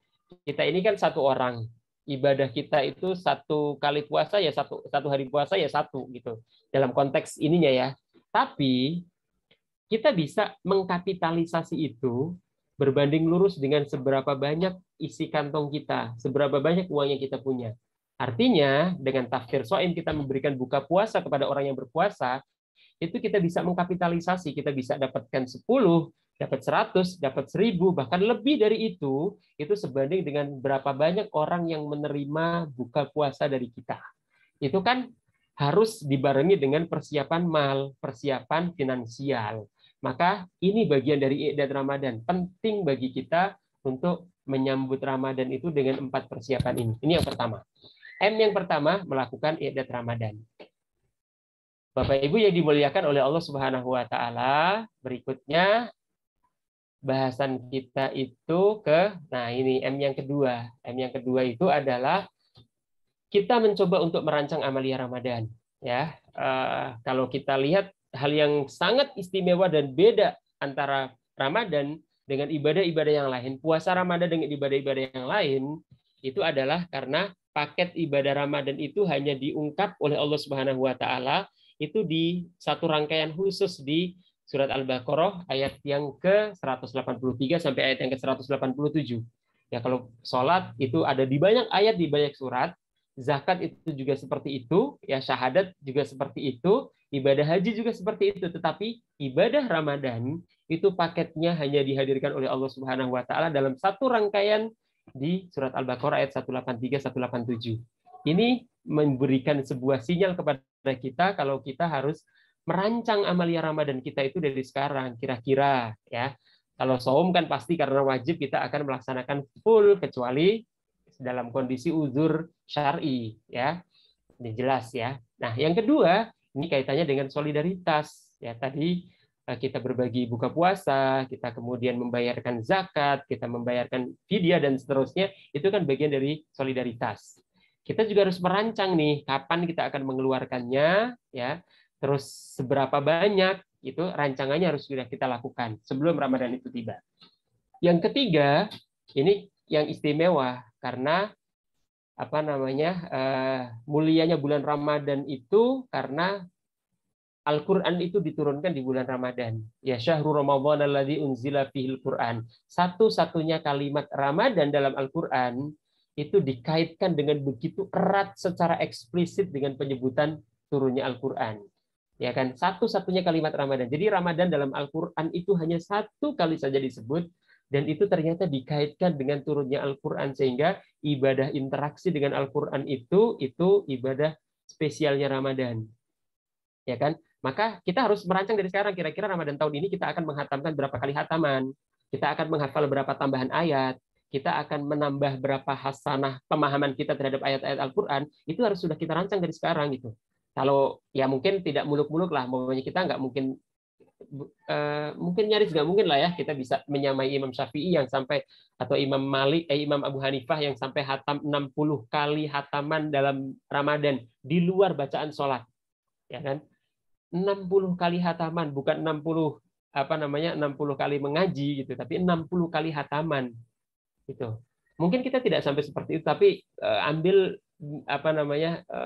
Kita ini kan satu orang, ibadah kita itu satu kali puasa ya satu hari puasa ya satu gitu dalam konteks ininya ya. Tapi kita bisa mengkapitalisasi itu berbanding lurus dengan seberapa banyak isi kantong kita, seberapa banyak uang yang kita punya. Artinya, dengan tafsir shaim kita memberikan buka puasa kepada orang yang berpuasa, itu kita bisa mengkapitalisasi, kita bisa dapatkan 10, dapat 100, dapat 1000, bahkan lebih dari itu sebanding dengan berapa banyak orang yang menerima buka puasa dari kita. Itu kan harus dibarengi dengan persiapan mal, persiapan finansial. Maka ini bagian dari i'dad Ramadan. Penting bagi kita untuk menyambut Ramadan itu dengan 4 persiapan ini. Ini yang pertama. M yang pertama, melakukan i'dad Ramadan. Bapak Ibu yang dimuliakan oleh Allah Subhanahu wa taala, berikutnya bahasan kita itu ini M yang kedua. M yang kedua itu adalah kita mencoba untuk merancang amalia Ramadan, ya. Kalau kita lihat hal yang sangat istimewa dan beda antara Ramadan dengan ibadah-ibadah yang lain, puasa Ramadan dengan ibadah-ibadah yang lain, itu adalah karena paket ibadah Ramadan itu hanya diungkap oleh Allah Subhanahu wa taala itu di satu rangkaian khusus di surat Al-Baqarah ayat yang ke-183 sampai ayat yang ke-187. Ya, kalau sholat itu ada di banyak ayat, di banyak surat, zakat itu juga seperti itu, ya, syahadat juga seperti itu, ibadah haji juga seperti itu, tetapi ibadah Ramadan itu paketnya hanya dihadirkan oleh Allah Subhanahu wa taala dalam satu rangkaian di surat Al-Baqarah ayat 183 187. Ini memberikan sebuah sinyal kepada kita kalau kita harus merancang amalia Ramadan kita itu dari sekarang kira-kira, ya. Kalau saum kan pasti karena wajib kita akan melaksanakan full kecuali dalam kondisi uzur syar'i, ya. Ini jelas ya. Nah, yang kedua, ini kaitannya dengan solidaritas, ya. Tadi kita berbagi buka puasa, kita kemudian membayarkan zakat, kita membayarkan fidyah dan seterusnya, itu kan bagian dari solidaritas. Kita juga harus merancang nih kapan kita akan mengeluarkannya, ya. Terus seberapa banyak, itu rancangannya harus sudah kita lakukan sebelum Ramadan itu tiba. Yang ketiga, ini yang istimewa karena mulianya bulan Ramadan itu karena Al-Quran itu diturunkan di bulan Ramadan. Ya, syahrul Ramadan alladzi unzila fihil Quran. Satu-satunya kalimat Ramadan dalam Al-Quran itu dikaitkan dengan begitu erat secara eksplisit dengan penyebutan turunnya Al-Quran. Ya kan, satu-satunya kalimat Ramadan. Jadi Ramadan dalam Al-Quran itu hanya satu kali saja disebut, dan itu ternyata dikaitkan dengan turunnya Al-Quran, sehingga ibadah interaksi dengan Al-Quran itu ibadah spesialnya Ramadan. Ya kan? Maka kita harus merancang dari sekarang, kira-kira Ramadan tahun ini kita akan menghatamkan berapa kali hataman, kita akan menghafal berapa tambahan ayat, kita akan menambah berapa hasanah pemahaman kita terhadap ayat-ayat Al-Quran, itu harus sudah kita rancang dari sekarang gitu. Kalau ya mungkin tidak muluk-muluk lah, pokoknya kita nggak mungkin nyaris nggak mungkin lah ya kita bisa menyamai Imam Syafi'i yang sampai, atau Imam Malik, Imam Abu Hanifah yang sampai hatam 60 kali hataman dalam Ramadan di luar bacaan sholat, ya kan? 60 kali hataman, bukan 60 kali mengaji gitu, tapi 60 kali hataman gitu. Mungkin kita tidak sampai seperti itu, tapi ambil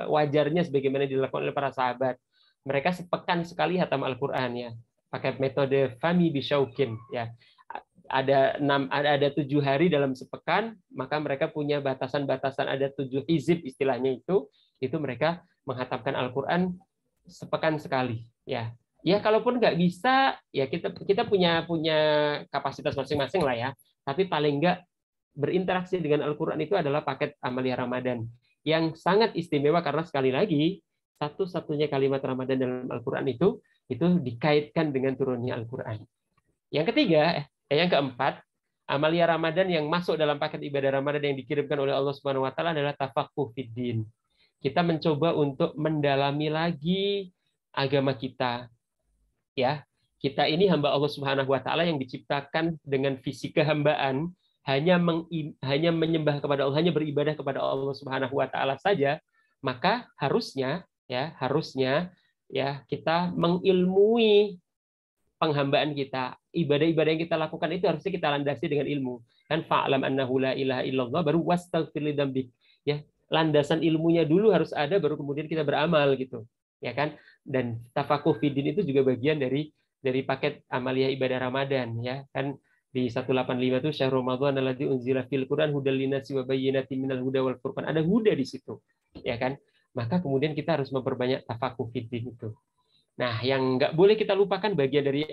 wajarnya sebagaimana dilakukan oleh para sahabat. Mereka sepekan sekali hatam Al-Qur'an, ya. Pakai metode Fahmi Bisyaukin, ya. Ada 7 hari dalam sepekan, maka mereka punya batasan-batasan, ada 7 hizib istilahnya itu mereka menghatamkan Al-Qur'an sepekan sekali, ya. Ya kalaupun nggak bisa, ya kita punya kapasitas masing-masing lah ya. Tapi paling nggak berinteraksi dengan Al-Quran itu adalah paket amalia Ramadan yang sangat istimewa karena sekali lagi satu-satunya kalimat Ramadan dalam Al-Quran itu dikaitkan dengan turunnya Al-Quran. Yang ketiga, yang keempat, amalia Ramadan yang masuk dalam paket ibadah Ramadan yang dikirimkan oleh Allah Subhanahu wa taala adalah tafaqquh fiddin. Kita mencoba untuk mendalami lagi agama kita, ya. kita ini hamba Allah Subhanahu wa taala yang diciptakan dengan visi kehambaan, hanya menyembah kepada Allah, hanya beribadah kepada Allah Subhanahu wa taala saja, maka harusnya kita mengilmui penghambaan kita. Ibadah-ibadah yang kita lakukan itu harusnya kita landasi dengan ilmu. Kan fa'lam annahu la ilaha illallah baru wastaghfir lidzambik. Ya, landasan ilmunya dulu harus ada baru kemudian kita beramal gitu. Ya kan? Dan tafakuh fiddin itu juga bagian dari paket amaliyah ibadah Ramadan ya. Kan di 185 itu syahrul Ramadan alladzi unzila fil Qur'an hudal linnasi wa bayyinatin minal huda wal furqan. Ada huda di situ. Ya kan? Maka kemudian kita harus memperbanyak tafakuh fiddin itu. Nah, yang nggak boleh kita lupakan bagian dari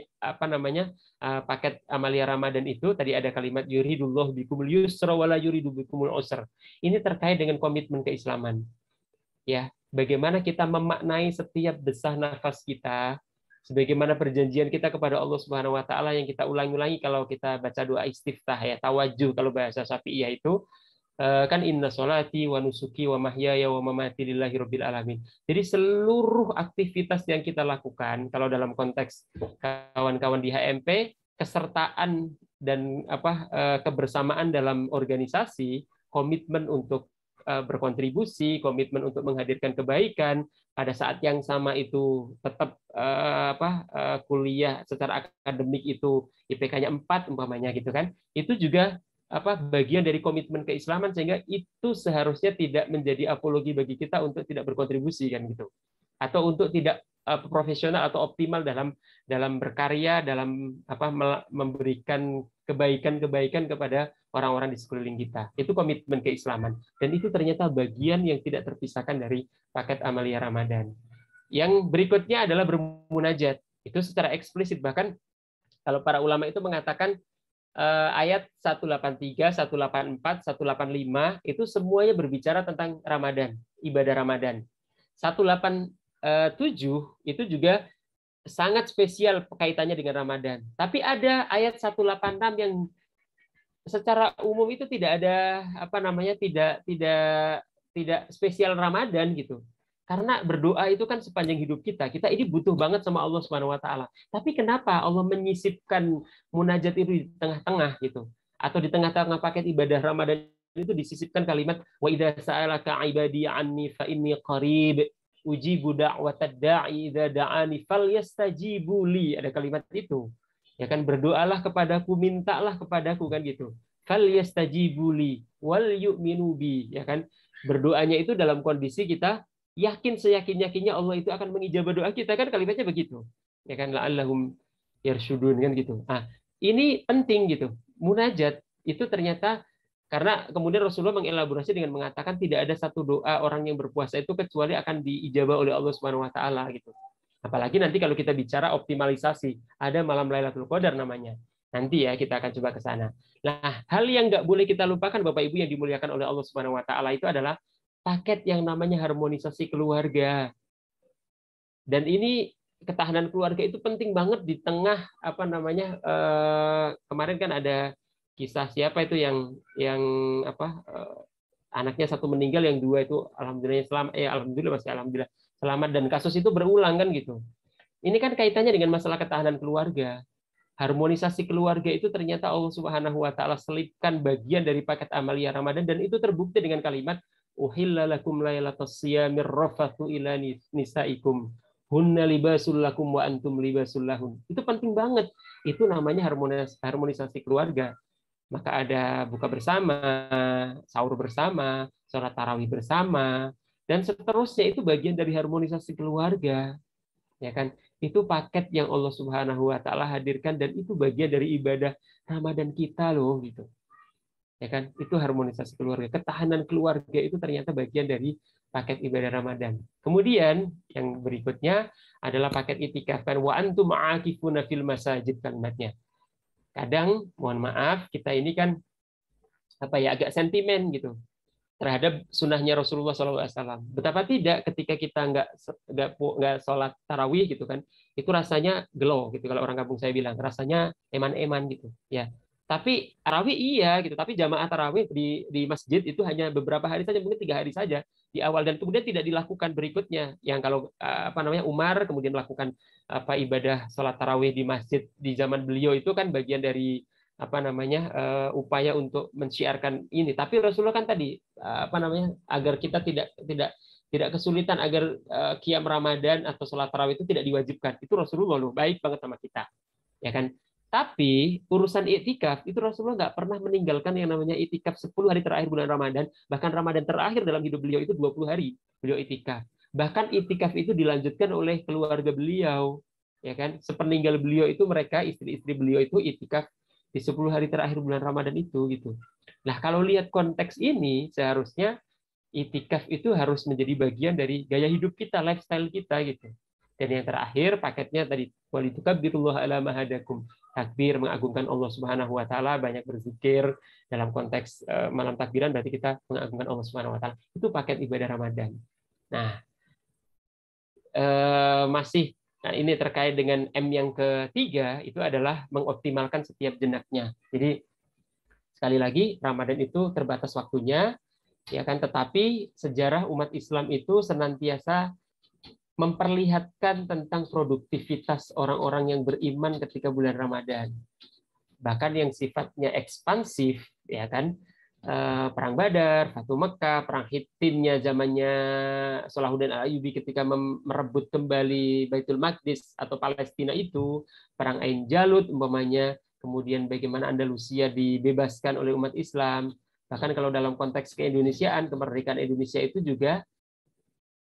paket amalia Ramadan itu tadi ada kalimat yuridullahu bikumul yusra wala yuridu bikumul usra. Ini terkait dengan komitmen keislaman. Ya, bagaimana kita memaknai setiap desah nafas kita sebagaimana perjanjian kita kepada Allah Subhanahu wa taala yang kita ulangi-ulangi kalau kita baca doa istiftah ya, tawajuh kalau bahasa Syafi'iyah itu kan inna sholati wa nusuki wa mahyaya wa mamati lillahi rabbil alamin. Jadi seluruh aktivitas yang kita lakukan kalau dalam konteks kawan-kawan di HMP, kesertaan dan kebersamaan dalam organisasi, komitmen untuk berkontribusi, komitmen untuk menghadirkan kebaikan, pada saat yang sama itu tetap kuliah secara akademik itu IPK-nya 4 umpamanya gitu kan. Itu juga bagian dari komitmen keislaman sehingga itu seharusnya tidak menjadi apologi bagi kita untuk tidak berkontribusi kan gitu atau untuk tidak profesional atau optimal dalam berkarya dalam memberikan kebaikan kepada orang-orang di sekeliling kita. Itu komitmen keislaman dan itu ternyata bagian yang tidak terpisahkan dari paket amalia Ramadan. Yang berikutnya adalah bermunajat. Itu secara eksplisit bahkan kalau para ulama itu mengatakan ayat 183, 184, 185 itu semuanya berbicara tentang Ramadan, ibadah Ramadan. 187 itu juga sangat spesial kaitannya dengan Ramadan. Tapi ada ayat 186 yang secara umum itu tidak ada tidak spesial Ramadan gitu. Karena berdoa itu kan sepanjang hidup kita ini butuh banget sama Allah Subhanahu wa taala. Tapi kenapa Allah menyisipkan munajat itu di tengah-tengah gitu? Atau di tengah-tengah paket ibadah Ramadan itu disisipkan kalimat wa idza sa'alaka 'ibadi 'anni fa inni qarib ujibu da'watad da'i idza da'ani falyastajibu li. Ada kalimat itu. Ya kan berdoalah kepadaku, mintalah kepadaku kan gitu. Falyastajibu li wal yu'minu bi, ya kan? Berdoanya itu dalam kondisi kita yakin seyakin-yakinnya Allah itu akan mengijabah doa kita kan kalimatnya begitu. Ya kan la'allahum yarsyudun kan gitu. Nah, ini penting gitu. Munajat itu ternyata karena kemudian Rasulullah mengelaborasi dengan mengatakan tidak ada satu doa orang yang berpuasa itu kecuali akan diijabah oleh Allah Subhanahu wa taala gitu. Apalagi nanti kalau kita bicara optimalisasi, ada malam Lailatul Qadar namanya. Nanti ya kita akan coba ke sana. Nah, hal yang nggak boleh kita lupakan Bapak Ibu yang dimuliakan oleh Allah Subhanahu wa taala itu adalah paket yang namanya harmonisasi keluarga. Dan ini ketahanan keluarga itu penting banget di tengah kemarin kan ada kisah siapa itu yang anaknya satu meninggal, yang dua itu alhamdulillah selamat dan kasus itu berulang kan gitu. Ini kan kaitannya dengan masalah ketahanan keluarga. Harmonisasi keluarga itu ternyata Allah Subhanahu wa taala selipkan bagian dari paket amalia Ramadan dan itu terbukti dengan kalimat uhilla lakum lailatas siyamir rafathu ila nisaikum hunna libasul lakum wa antum libasul lahun. Itu penting banget. Itu namanya harmonisasi keluarga. Maka ada buka bersama, sahur bersama, sholat tarawih bersama, dan seterusnya. Itu bagian dari harmonisasi keluarga. Ya kan? Itu paket yang Allah Subhanahu wa taala hadirkan dan itu bagian dari ibadah Ramadan kita loh gitu. Ya kan? Itu harmonisasi keluarga. Ketahanan keluarga itu ternyata bagian dari paket ibadah Ramadan. Kemudian yang berikutnya adalah paket itikaf kan wa antum aakifuna fil masajid kalimatnya. Kadang mohon maaf kita ini kan agak sentimen gitu terhadap sunnahnya Rasulullah SAW. Betapa tidak ketika kita nggak sholat tarawih gitu kan, itu rasanya gelo gitu kalau orang kampung saya bilang, rasanya eman-eman gitu ya. Tapi tarawih iya gitu, tapi jamaah tarawih di masjid itu hanya beberapa hari saja, mungkin 3 hari saja di awal, dan kemudian tidak dilakukan berikutnya. Yang kalau Umar kemudian melakukan ibadah sholat tarawih di masjid di zaman beliau itu kan bagian dari upaya untuk mensyiarkan ini. Tapi Rasulullah kan tadi agar kita tidak kesulitan, agar qiyam Ramadan atau sholat tarawih itu tidak diwajibkan. Itu Rasulullah loh, baik banget sama kita, ya kan. Tapi urusan iktikaf itu Rasulullah nggak pernah meninggalkan yang namanya iktikaf 10 hari terakhir bulan Ramadan. Bahkan Ramadan terakhir dalam hidup beliau itu 20 hari beliau iktikaf. Bahkan iktikaf itu dilanjutkan oleh keluarga beliau, ya kan. Sepeninggal beliau itu mereka istri-istri beliau itu iktikaf di 10 hari terakhir bulan Ramadan itu gitu. Nah, kalau lihat konteks ini seharusnya iktikaf itu harus menjadi bagian dari gaya hidup kita, lifestyle kita gitu. Dan yang terakhir paketnya tadi walitukabbirullaha ala ma hadakum. Takbir, mengagungkan Allah Subhanahu wa taala, banyak berzikir dalam konteks malam takbiran berarti kita mengagungkan Allah Subhanahu wa taala. Itu paket ibadah Ramadan. Nah, ini terkait dengan M yang ketiga, itu adalah mengoptimalkan setiap jenaknya. Jadi sekali lagi Ramadan itu terbatas waktunya, ya kan, tetapi sejarah umat Islam itu senantiasa memperlihatkan tentang produktivitas orang-orang yang beriman ketika bulan Ramadan. Bahkan yang sifatnya ekspansif, ya kan, perang Badar, Fatu Mekah, perang Hittinnya zamannya Salahuddin Al-Ayyubi ketika merebut kembali Baitul Maqdis atau Palestina itu, perang Ain Jalut umpamanya, kemudian bagaimana Andalusia dibebaskan oleh umat Islam. Bahkan kalau dalam konteks keindonesiaan, kemerdekaan Indonesia itu juga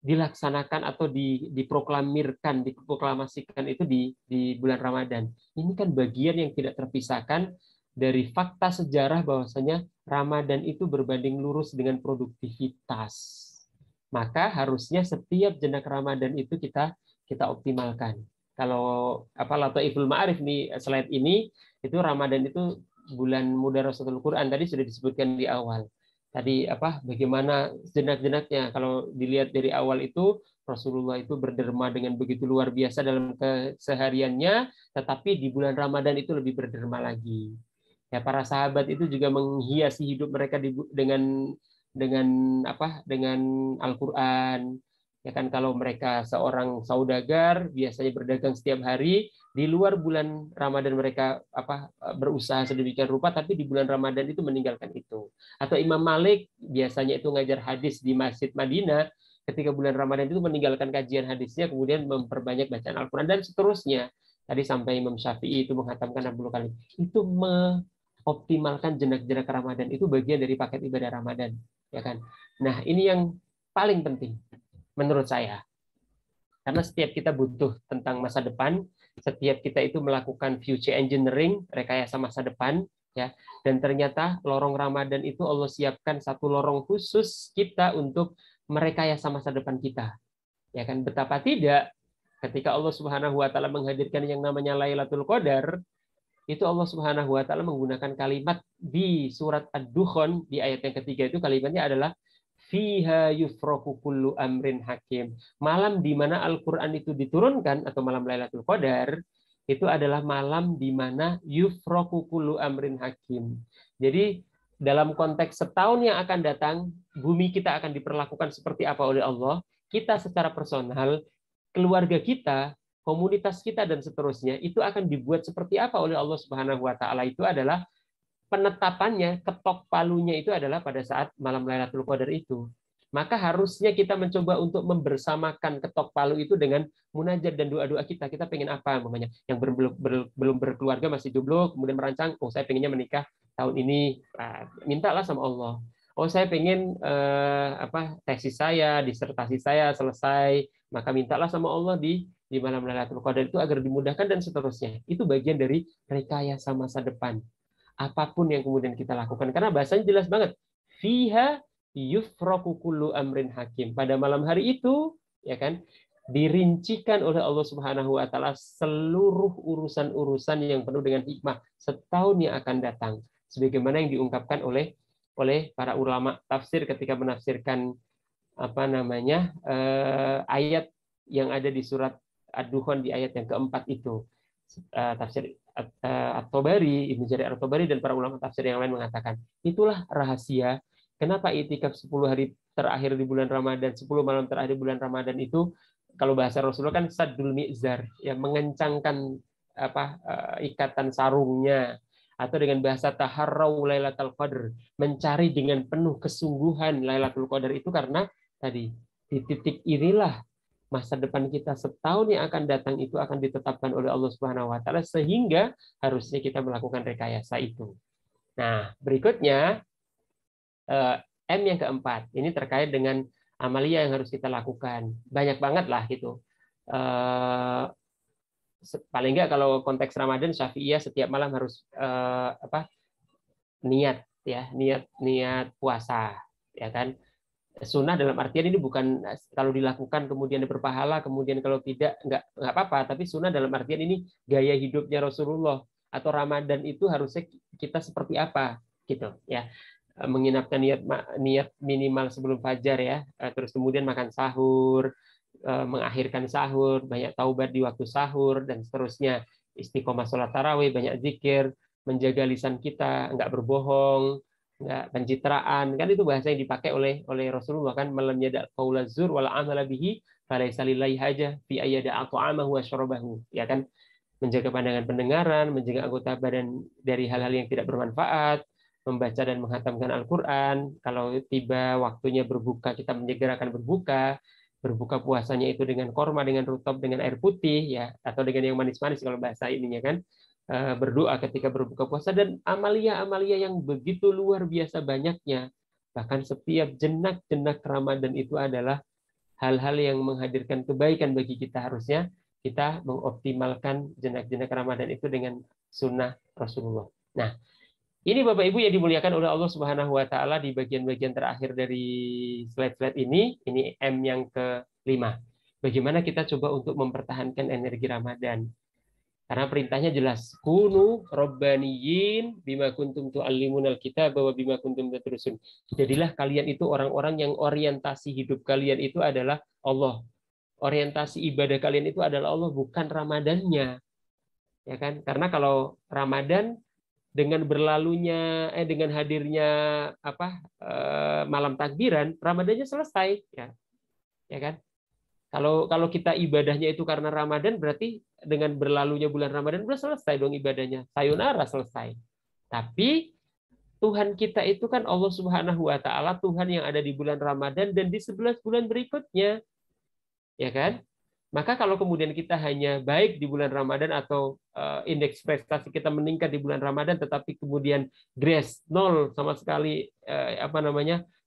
dilaksanakan atau diproklamasikan itu di bulan Ramadan. Ini kan bagian yang tidak terpisahkan dari fakta sejarah bahwasanya Ramadan itu berbanding lurus dengan produktivitas. Maka harusnya setiap jenak Ramadan itu kita optimalkan. Kalau Lataiful Ma'arif nih slide ini, itu Ramadan itu bulan Mudarasatul Quran, tadi sudah disebutkan di awal. Tadi bagaimana jenak-jenaknya, kalau dilihat dari awal itu Rasulullah itu berderma dengan begitu luar biasa dalam kesehariannya, tetapi di bulan Ramadan itu lebih berderma lagi. Ya, para sahabat itu juga menghiasi hidup mereka dengan Al-Qur'an. Ya kan, kalau mereka seorang saudagar biasanya berdagang setiap hari, di luar bulan Ramadan mereka berusaha sedemikian rupa, tapi di bulan Ramadan itu meninggalkan itu. Atau Imam Malik biasanya itu ngajar hadis di Masjid Madinah, ketika bulan Ramadan itu meninggalkan kajian hadisnya, kemudian memperbanyak bacaan Al-Qur'an dan seterusnya. Tadi sampai Imam Syafi'i itu menghatamkan 60 kali. Itu mengoptimalkan jenak-jenak Ramadan, itu bagian dari paket ibadah Ramadan, ya kan. Nah, ini yang paling penting menurut saya. Karena setiap kita butuh tentang masa depan, setiap kita itu melakukan future engineering, rekayasa masa depan, ya. Dan ternyata lorong Ramadan itu Allah siapkan satu lorong khusus kita untuk merekayasa masa depan kita. Ya kan, betapa tidak ketika Allah Subhanahu wa taala menghadirkan yang namanya Lailatul Qadar, itu Allah Subhanahu wa taala menggunakan kalimat di surat Ad-Dukhan di ayat yang ketiga, itu kalimatnya adalah fiha yufraku kullu amrin hakim. Malam di mana Al-Qur'an itu diturunkan atau malam Lailatul Qadar itu adalah malam di mana yufraku kullu amrin hakim. Jadi dalam konteks setahun yang akan datang, bumi kita akan diperlakukan seperti apa oleh Allah, kita secara personal, keluarga kita, komunitas kita dan seterusnya itu akan dibuat seperti apa oleh Allah Subhanahu wa taala. Itu adalah penetapannya, ketok palunya itu adalah pada saat malam Lailatul Qadar itu. Maka harusnya kita mencoba untuk membersamakan ketok palu itu dengan munajat dan doa-doa kita. Kita pengen apa namanya? Yang belum berkeluarga, masih jomblo, kemudian merancang, saya pengennya menikah tahun ini. Mintalah sama Allah. Saya pengen tesis saya, disertasi saya selesai, maka mintalah sama Allah di malam Lailatul Qadar itu agar dimudahkan dan seterusnya. Itu bagian dari rekayasa masa depan. Apapun yang kemudian kita lakukan, karena bahasanya jelas banget, fiha yufraku kullu amrin hakim. Pada malam hari itu, ya kan, dirincikan oleh Allah Subhanahu wa taala seluruh urusan-urusan yang penuh dengan hikmah setahun yang akan datang, sebagaimana yang diungkapkan oleh para ulama tafsir ketika menafsirkan ayat yang ada di surat Ad-Dukhan di ayat yang keempat itu. Tafsir At-Tabari, Ibnu Jarir At-Tabari dan para ulama tafsir yang lain mengatakan, itulah rahasia kenapa itikaf 10 hari terakhir di bulan Ramadan, 10 malam terakhir di bulan Ramadan itu, kalau bahasa Rasulullah kan saddul mi'zar, ya mengencangkan ikatan sarungnya, atau dengan bahasa taharrau Lailatul Qadar, mencari dengan penuh kesungguhan Lailatul Qadar itu, karena tadi di titik inilah masa depan kita setahun yang akan datang itu akan ditetapkan oleh Allah Subhanahu wa taala, sehingga harusnya kita melakukan rekayasa itu. Nah, berikutnya M yang keempat, ini terkait dengan amalia yang harus kita lakukan. Banyak banget lah gitu. Paling enggak kalau konteks Ramadan, Syafi'iyah setiap malam harus niat ya, niat puasa, ya kan. Sunnah dalam artian ini bukan kalau dilakukan kemudian berpahala, kemudian kalau tidak nggak apa-apa, tapi sunnah dalam artian ini gaya hidupnya Rasulullah, atau Ramadan itu harusnya kita seperti apa gitu ya. Menginapkan niat minimal sebelum fajar ya, terus kemudian makan sahur, mengakhirkan sahur, banyak taubat di waktu sahur, dan seterusnya. Istiqomah sholat tarawih, banyak zikir, menjaga lisan kita, nggak berbohong, nggak pencitraan, kan itu bahasa yang dipakai oleh Rasulullah kan, malam yada qaula zur wal amala bihi falaysa lillahi haja fi ayyada at'amahu wa syarabahu, ya kan, menjaga pandangan pendengaran, menjaga anggota badan dari hal-hal yang tidak bermanfaat, membaca dan menghatamkan Al-Qur'an, kalau tiba waktunya berbuka kita menyegerakan berbuka puasanya itu dengan korma, dengan rutab, dengan air putih ya, atau dengan yang manis-manis kalau bahasa ininya kan. Berdoa ketika berbuka puasa, dan amalia-amalia yang begitu luar biasa banyaknya. Bahkan setiap jenak-jenak Ramadan itu adalah hal-hal yang menghadirkan kebaikan bagi kita. Harusnya kita mengoptimalkan jenak-jenak Ramadan itu dengan sunnah Rasulullah. Nah, ini Bapak Ibu yang dimuliakan oleh Allah Subhanahu wa taala, di bagian-bagian terakhir dari slide-slide ini M yang ke-5. Bagaimana kita coba untuk mempertahankan energi Ramadan? Karena perintahnya jelas, kunu rabbaniyin bima kuntum tu'allimunal kitaba wa bima kuntum tadrusun. Jadilah kalian itu orang-orang yang orientasi hidup kalian itu adalah Allah. Orientasi ibadah kalian itu adalah Allah, bukan Ramadannya. Ya kan? Karena kalau Ramadan dengan berlalunya dengan hadirnya malam takbiran, Ramadannya selesai ya. Ya kan? Kalau kita ibadahnya itu karena Ramadan, berarti dengan berlalunya bulan Ramadan sudah selesai dong ibadahnya. Sayonara, selesai. Tapi Tuhan kita itu kan Allah Subhanahu wa taala, Tuhan yang ada di bulan Ramadan dan di 11 bulan berikutnya. Ya kan? Maka kalau kemudian kita hanya baik di bulan Ramadan, atau indeks prestasi kita meningkat di bulan Ramadan, tetapi kemudian grace 0 sama sekali,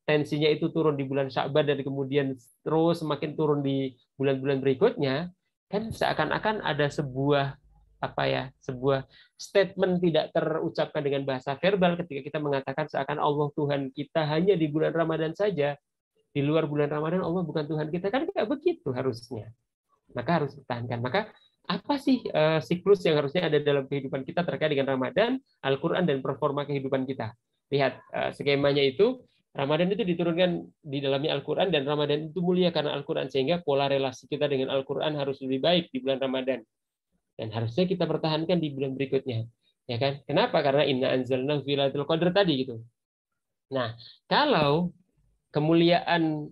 tensinya itu turun di bulan Sya'ban, dan kemudian terus semakin turun di bulan-bulan berikutnya, kan seakan-akan ada sebuah statement tidak terucapkan dengan bahasa verbal ketika kita mengatakan seakan Allah Tuhan kita hanya di bulan Ramadan saja, di luar bulan Ramadan Allah bukan Tuhan kita, kan nggak begitu harusnya. Maka harus dipertahankan. Maka apa sih siklus yang harusnya ada dalam kehidupan kita terkait dengan Ramadan, Al-Quran, dan performa kehidupan kita? Lihat skemanya itu, Ramadan itu diturunkan di dalamnya Al-Quran, dan Ramadan itu mulia karena Al-Quran, sehingga pola relasi kita dengan Al-Quran harus lebih baik di bulan Ramadan. Dan harusnya kita pertahankan di bulan berikutnya. Ya kan? Kenapa? Karena inna anzalnahu fi lailatul qadar tadi gitu. Nah, kalau kemuliaan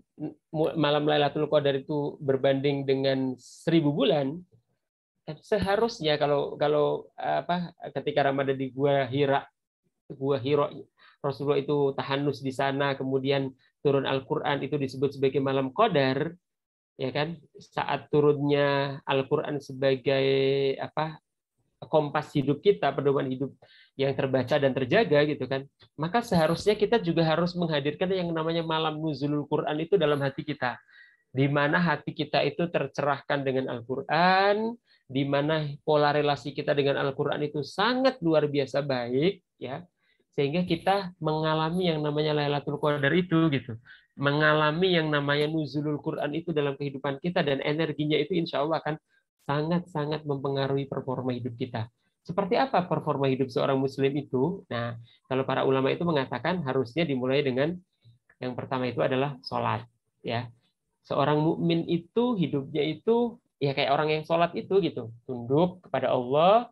malam Lailatul Qadar itu berbanding dengan 1000 bulan, seharusnya kalau ketika Ramadan di Gua Hira Rasulullah itu tahanus di sana, kemudian turun Al-Qur'an itu disebut sebagai malam Qadar, ya kan? Saat turunnya Al-Qur'an sebagai kompas hidup kita, pedoman hidup yang terbaca dan terjaga gitu kan. Maka seharusnya kita juga harus menghadirkan yang namanya malam nuzulul Quran itu dalam hati kita. Di mana hati kita itu tercerahkan dengan Al-Qur'an, di mana pola relasi kita dengan Al-Qur'an itu sangat luar biasa baik ya. Sehingga kita mengalami yang namanya Lailatul Qadar itu gitu. Mengalami yang namanya nuzulul Quran itu dalam kehidupan kita, dan energinya itu insya Allah akan sangat-sangat mempengaruhi performa hidup kita. Seperti apa performa hidup seorang muslim itu? Nah, kalau para ulama itu mengatakan harusnya dimulai dengan yang pertama itu adalah sholat. Ya, seorang mukmin itu hidupnya itu ya kayak orang yang sholat itu gitu, tunduk kepada Allah,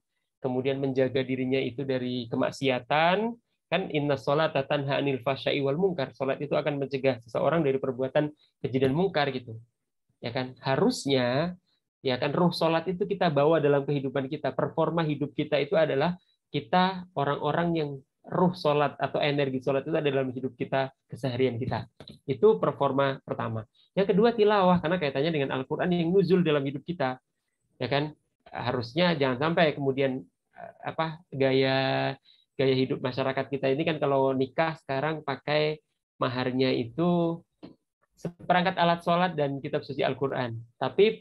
kemudian menjaga dirinya itu dari kemaksiatan, kan inna sholata tanha 'anil fahsya'i wal munkar. Salat itu akan mencegah seseorang dari perbuatan keji dan mungkar gitu. Ya kan? Harusnya ya kan ruh salat itu kita bawa dalam kehidupan kita. Performa hidup kita itu adalah kita orang-orang yang ruh salat atau energi salat itu ada dalam hidup kita, keseharian kita. Itu performa pertama. Yang kedua tilawah, karena kaitannya dengan Al-Qur'an yang nuzul dalam hidup kita. Ya kan? Harusnya jangan sampai kemudian gaya hidup masyarakat kita ini kan kalau nikah sekarang pakai maharnya itu seperangkat alat sholat dan kitab suci Al-Quran. Tapi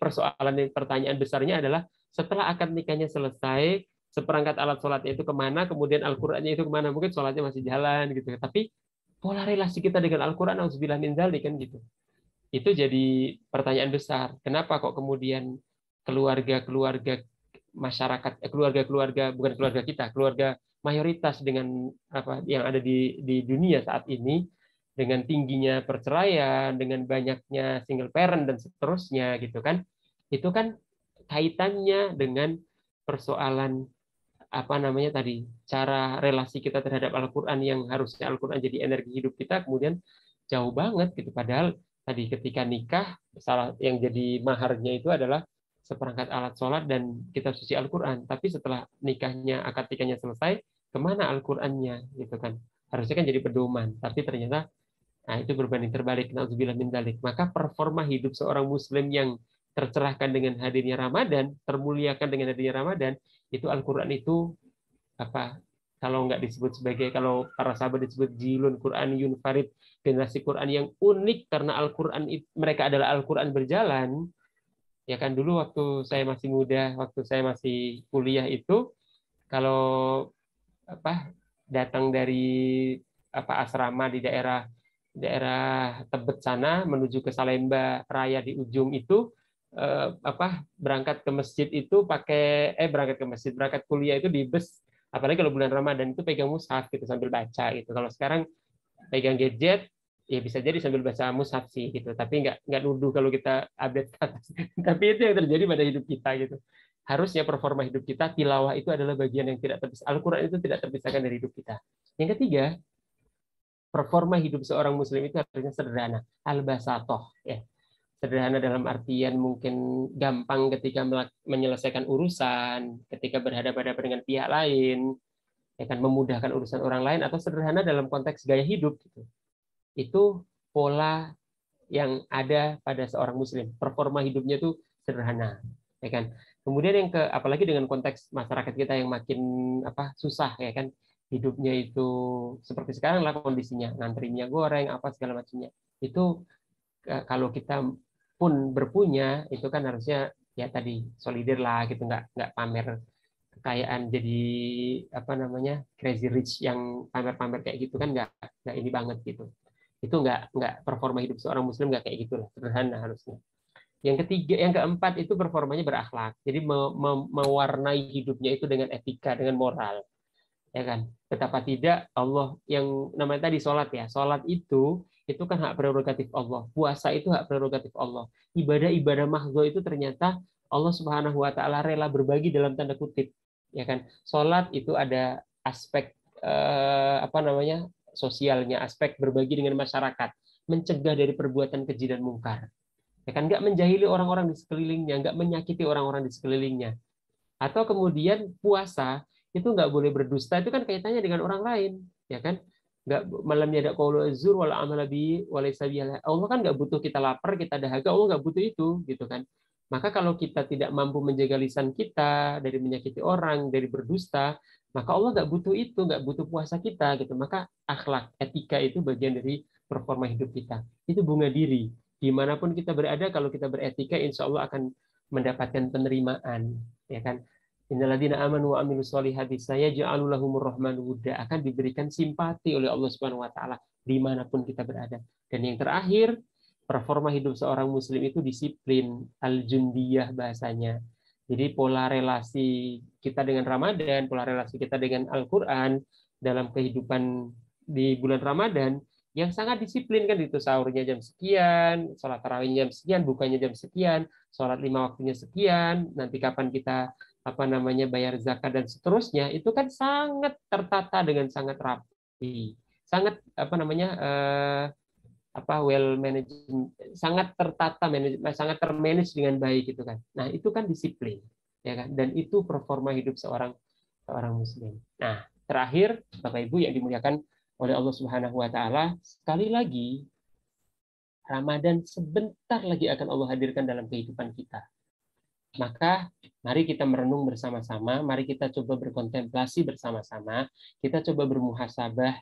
pertanyaan besarnya adalah setelah akad nikahnya selesai, seperangkat alat sholatnya itu kemana, kemudian Al-Qurannya itu kemana? Mungkin sholatnya masih jalan gitu. Tapi pola relasi kita dengan Al-Quran, auzubillah min dzalik kan gitu. Itu jadi pertanyaan besar. Kenapa kok kemudian keluarga masyarakat, keluarga bukan keluarga kita, keluarga mayoritas dengan yang ada di dunia saat ini, dengan tingginya perceraian, dengan banyaknya single parent dan seterusnya gitu kan, itu kan kaitannya dengan persoalan cara relasi kita terhadap Al-Quran yang harusnya Al-Quran jadi energi hidup kita, kemudian jauh banget gitu. Padahal tadi ketika nikah, yang jadi maharnya itu adalah seperangkat alat sholat dan kitab suci Al-Quran. Tapi setelah akad nikahnya selesai, kemana Al-Qurannya gitu kan? Harusnya kan jadi pedoman. Tapi ternyata itu berbanding terbalik. Nauzubillah min dzalik. Maka performa hidup seorang Muslim yang tercerahkan dengan hadirnya Ramadan, termuliakan dengan hadirnya Ramadan, itu Al-Quran itu kalau nggak disebut sebagai, kalau para sahabat disebut jilun Quraniyun farid, generasi Quran yang unik karena Al-Quran mereka adalah Al-Quran berjalan. Ya kan dulu waktu saya masih muda, waktu saya masih kuliah itu, kalau datang dari asrama di daerah Tebet sana menuju ke Salemba Raya di ujung itu, berangkat ke masjid itu berangkat kuliah itu di bus, apalagi kalau bulan Ramadan itu pegang mushaf gitu sambil baca gitu. Kalau sekarang pegang gadget ya bisa jadi sambil baca mushaf sih gitu, tapi nggak nuduh kalau kita update. Tapi itu yang terjadi pada hidup kita gitu. Harusnya performa hidup kita, tilawah itu adalah bagian yang tidak terpisah. Al-Quran itu tidak terpisahkan dari hidup kita. Yang ketiga, performa hidup seorang Muslim itu harusnya sederhana, al-basatoh ya. Sederhana dalam artian mungkin gampang ketika menyelesaikan urusan, ketika berhadapan-hadapan dengan pihak lain, ya kan, memudahkan urusan orang lain, atau sederhana dalam konteks gaya hidup gitu. Itu pola yang ada pada seorang Muslim. Performa hidupnya itu sederhana, ya kan. Kemudian apalagi dengan konteks masyarakat kita yang makin susah, ya kan. Hidupnya itu seperti sekarang lah kondisinya, ngantri minyak goreng segala macamnya. Itu kalau kita pun berpunya, itu kan harusnya ya tadi solider lah gitu, nggak pamer kekayaan jadi crazy rich yang pamer-pamer kayak gitu kan, nggak ini banget gitu. Itu nggak performa hidup seorang Muslim, nggak kayak gitulah, sederhana harusnya. Yang keempat itu performanya berakhlak. Jadi mewarnai hidupnya itu dengan etika, dengan moral. Ya kan, betapa tidak Allah yang namanya tadi sholat ya, sholat itu kan hak prerogatif Allah, puasa itu hak prerogatif Allah, ibadah mahdo itu ternyata Allah Subhanahu Wa Taala rela berbagi dalam tanda kutip, ya kan. Sholat itu ada aspek sosialnya, aspek berbagi dengan masyarakat, mencegah dari perbuatan keji dan mungkar, ya kan, nggak menjahili orang-orang di sekelilingnya, nggak menyakiti orang-orang di sekelilingnya. Atau kemudian puasa itu nggak boleh berdusta, itu kan kaitannya dengan orang lain, ya kan. Nggak malam ada qaulu az-zur wal amala bi walaysa biha. Allah kan nggak butuh kita lapar, kita dahaga, Allah nggak butuh itu, gitu kan. Maka kalau kita tidak mampu menjaga lisan kita dari menyakiti orang, dari berdusta, maka Allah nggak butuh itu, nggak butuh puasa kita, gitu. Maka akhlak, etika itu bagian dari performa hidup kita. Itu bunga diri. Dimanapun kita berada, kalau kita beretika, insya Allah akan mendapatkan penerimaan, ya kan. Innalladzina amanu wa amilus solihati sayaj'alu lahumur rahmanu wudda, akan diberikan simpati oleh Allah Subhanahu wa taala dimanapun kita berada. Dan yang terakhir, performa hidup seorang Muslim itu disiplin, al-jundiyah bahasanya. Jadi pola relasi kita dengan Ramadan, pola relasi kita dengan Al-Quran dalam kehidupan di bulan Ramadan yang sangat disiplin kan, itu sahurnya jam sekian, sholat tarawihnya jam sekian, bukanya jam sekian, sholat 5 waktunya sekian, nanti kapan kita bayar zakat dan seterusnya, itu kan sangat tertata dengan sangat rapi, sangat well managed, sangat tertata, sangat termanage dengan baik gitu kan. Nah, itu kan disiplin, ya kan? Dan itu performa hidup seorang muslim. Nah, terakhir Bapak Ibu yang dimuliakan oleh Allah Subhanahu wa taala, sekali lagi Ramadan sebentar lagi akan Allah hadirkan dalam kehidupan kita. Maka mari kita merenung bersama-sama, mari kita coba berkontemplasi bersama-sama, kita coba bermuhasabah,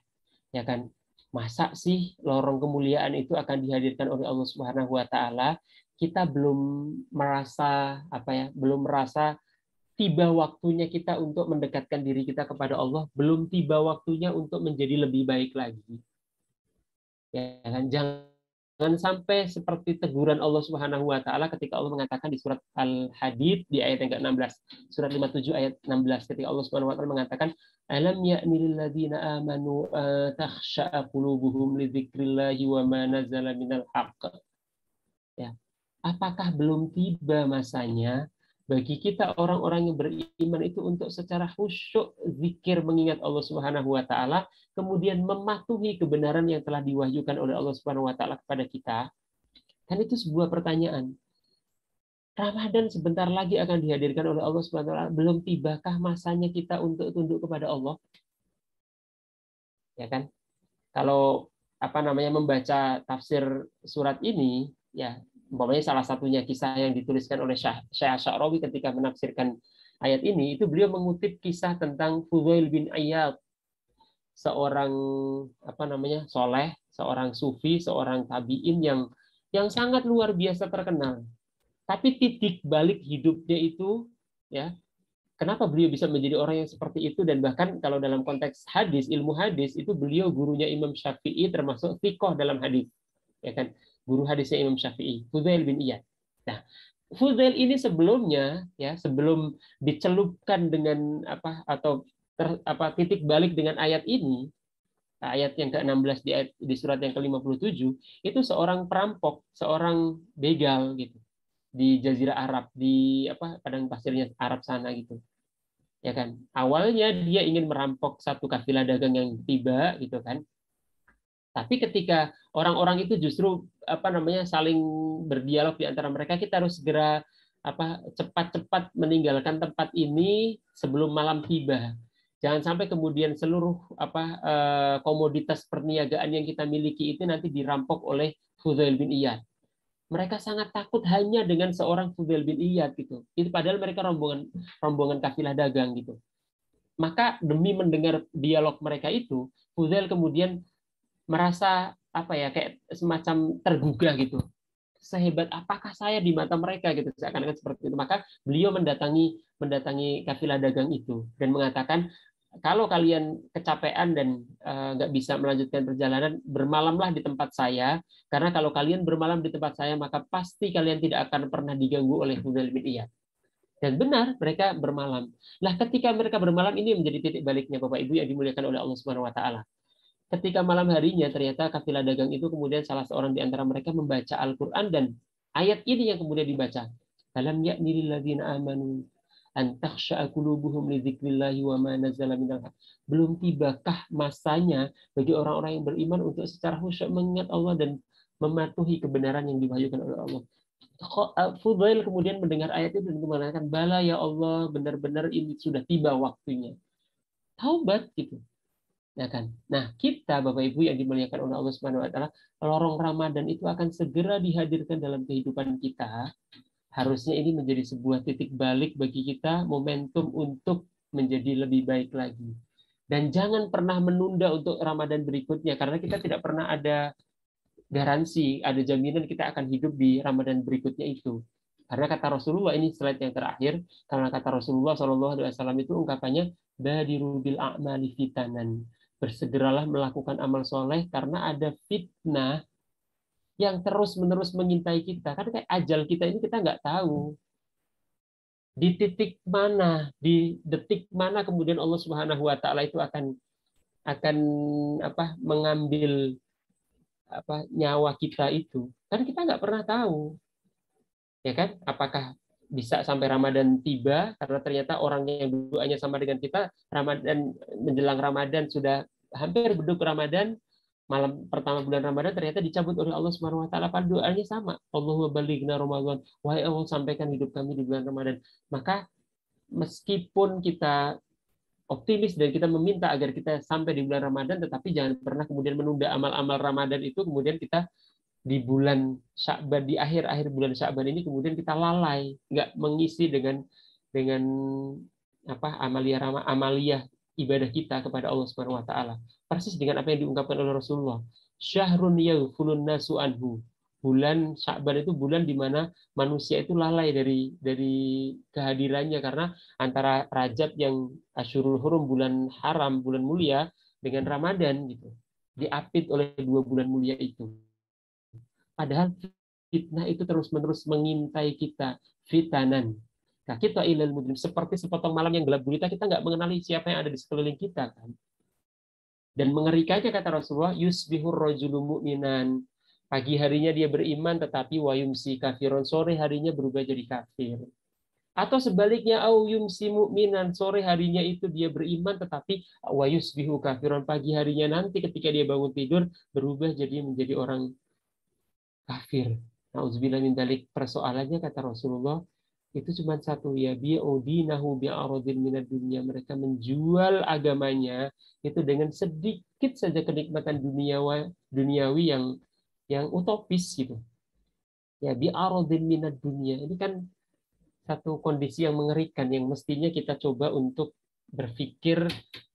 ya kan? Masa sih lorong kemuliaan itu akan dihadirkan oleh Allah Subhanahu wa taala, kita belum merasa belum merasa tiba waktunya kita untuk mendekatkan diri kita kepada Allah, belum tiba waktunya untuk menjadi lebih baik lagi. Ya kan? Jangan sampai seperti teguran Allah Subhanahu wa taala ketika Allah mengatakan di surat Al-Hadid di ayat yang ke-16, surat 57 ayat 16, ketika Allah Subhanahu wa taala mengatakan alam ya'ni lil ladzina amanu takhsha'a qulubuhum li dzikrillahi wa ma nazala minal haqq. Ya. Apakah belum tiba masanya bagi kita orang-orang yang beriman itu untuk secara khusyuk zikir mengingat Allah Subhanahu wa taala, kemudian mematuhi kebenaran yang telah diwahyukan oleh Allah Subhanahu wa taala kepada kita? Kan itu sebuah pertanyaan. Ramadan sebentar lagi akan dihadirkan oleh Allah Subhanahu wa taala, belum tibakah masanya kita untuk tunduk kepada Allah? Ya kan? Kalau membaca tafsir surat ini, ya umpamanya salah satunya kisah yang dituliskan oleh Syekh Asy'arawi ketika menafsirkan ayat ini, itu beliau mengutip kisah tentang Fudail bin Iyad, seorang soleh, seorang sufi, seorang tabi'in yang sangat luar biasa terkenal. Tapi titik balik hidupnya itu, ya, kenapa beliau bisa menjadi orang yang seperti itu, dan bahkan kalau dalam konteks hadis, ilmu hadis, itu beliau gurunya Imam Syafi'i, termasuk thiqah dalam hadis, ya kan? Guru hadisnya Imam Syafi'i, Fudail bin Iyad. Nah, Fudail ini sebelumnya, ya, sebelum dicelupkan dengan titik balik dengan ayat ini, ayat yang ke-16 di surat yang ke-57, itu seorang perampok, seorang begal gitu di Jazirah Arab, di padang pasirnya Arab sana gitu. Ya kan? Awalnya dia ingin merampok satu kafilah dagang yang tiba gitu kan. Tapi ketika orang-orang itu justru saling berdialog di antara mereka, kita harus segera cepat-cepat meninggalkan tempat ini sebelum malam tiba. Jangan sampai kemudian seluruh komoditas perniagaan yang kita miliki itu nanti dirampok oleh Fudail bin Iyad. Mereka sangat takut hanya dengan seorang Fudail bin Iyad gitu. Itu padahal mereka rombongan kafilah dagang gitu. Maka demi mendengar dialog mereka itu, Fudail kemudian merasa kayak semacam tergugah gitu. Sehebat apakah saya di mata mereka gitu, seakan-akan seperti itu. Maka beliau mendatangi kafilah dagang itu dan mengatakan, kalau kalian kecapean dan nggak bisa melanjutkan perjalanan, bermalamlah di tempat saya, karena kalau kalian bermalam di tempat saya, maka pasti kalian tidak akan pernah diganggu oleh Fudail bin Iyad. Dan benar, mereka bermalam. Nah, ketika mereka bermalam, ini menjadi titik baliknya Bapak Ibu yang dimuliakan oleh Allah Subhanahu wa taala. Ketika malam harinya, ternyata kafilah dagang itu kemudian salah seorang di antara mereka membaca Al-Quran, dan ayat ini yang kemudian dibaca. Alam ya'ni lil ladzina amanu an takhsha'a qulubuhum li dzikrillahi wa ma nazala minal haqq. Belum tibakah masanya bagi orang-orang yang beriman untuk secara khusyuk mengingat Allah dan mematuhi kebenaran yang diwahyukan oleh Allah. Fudail kemudian mendengar ayat itu dan mengatakan, bala ya Allah, benar-benar ini sudah tiba waktunya. Taubat gitu. Ya kan? Nah, kita Bapak Ibu yang dimuliakan oleh Allah Subhanahu wa taala, lorong Ramadan itu akan segera dihadirkan dalam kehidupan kita. Harusnya ini menjadi sebuah titik balik bagi kita, momentum untuk menjadi lebih baik lagi. Dan jangan pernah menunda untuk Ramadan berikutnya, karena kita tidak pernah ada garansi, ada jaminan kita akan hidup di Ramadan berikutnya itu. Karena kata Rasulullah, ini slide yang terakhir, karena kata Rasulullah SAW itu ungkapannya, badiru bil a'mali fitanan. Bersegeralah melakukan amal soleh karena ada fitnah yang terus-menerus mengintai kita. Karena kayak ajal kita ini kita nggak tahu. Di titik mana, di detik mana kemudian Allah Subhanahu wa taala itu akan mengambil nyawa kita itu. Kan kita nggak pernah tahu. Ya kan? Apakah bisa sampai Ramadan tiba, karena ternyata orang yang doanya sama dengan kita, Ramadan menjelang Ramadan sudah hampir beduk Ramadan, malam pertama bulan Ramadan ternyata dicabut oleh Allah Subhanahu wa taala, padahal doanya sama. Allahumma balighna Ramadan, wahai Allah sampaikan hidup kami di bulan Ramadan. Maka meskipun kita optimis dan kita meminta agar kita sampai di bulan Ramadan, tetapi jangan pernah kemudian menunda amal-amal Ramadan itu, kemudian kita di bulan Sya'ban, di akhir-akhir bulan Sya'ban ini kemudian kita lalai, nggak mengisi dengan amaliyah ibadah kita kepada Allah Subhanahu wa taala. Persis dengan apa yang diungkapkan oleh Rasulullah. Syahrun yaghfulun nasu anhu. Bulan Sya'ban itu bulan di mana manusia itu lalai dari kehadirannya, karena antara Rajab yang Asyurul Hurum, bulan haram, bulan mulia, dengan Ramadan gitu, diapit oleh 2 bulan mulia itu. Padahal fitnah itu terus-menerus mengintai kita, fitanan. Nah, kita ilal mudlim, seperti sepotong malam yang gelap gulita, kita nggak mengenali siapa yang ada di sekeliling kita kan. Dan mengerikannya kata Rasulullah, yusbihur rajulu mu'minan. Pagi harinya dia beriman, tetapi wa yumsi kafirun, sore harinya berubah jadi kafir. Atau sebaliknya, au yumsi mu'minan, sore harinya itu dia beriman, tetapi wa yusbihu kafirun, pagi harinya nanti ketika dia bangun tidur berubah menjadi orang kafir. Nauzubillah min dzalik. Persoalannya kata Rasulullah itu cuma satu, ya bi'udinahu bi'aradin minad dunya. Mereka menjual agamanya itu dengan sedikit saja kenikmatan duniawi yang utopis gitu. Ya bi'aradin minad dunya. Ini kan satu kondisi yang mengerikan, yang mestinya kita coba untuk berpikir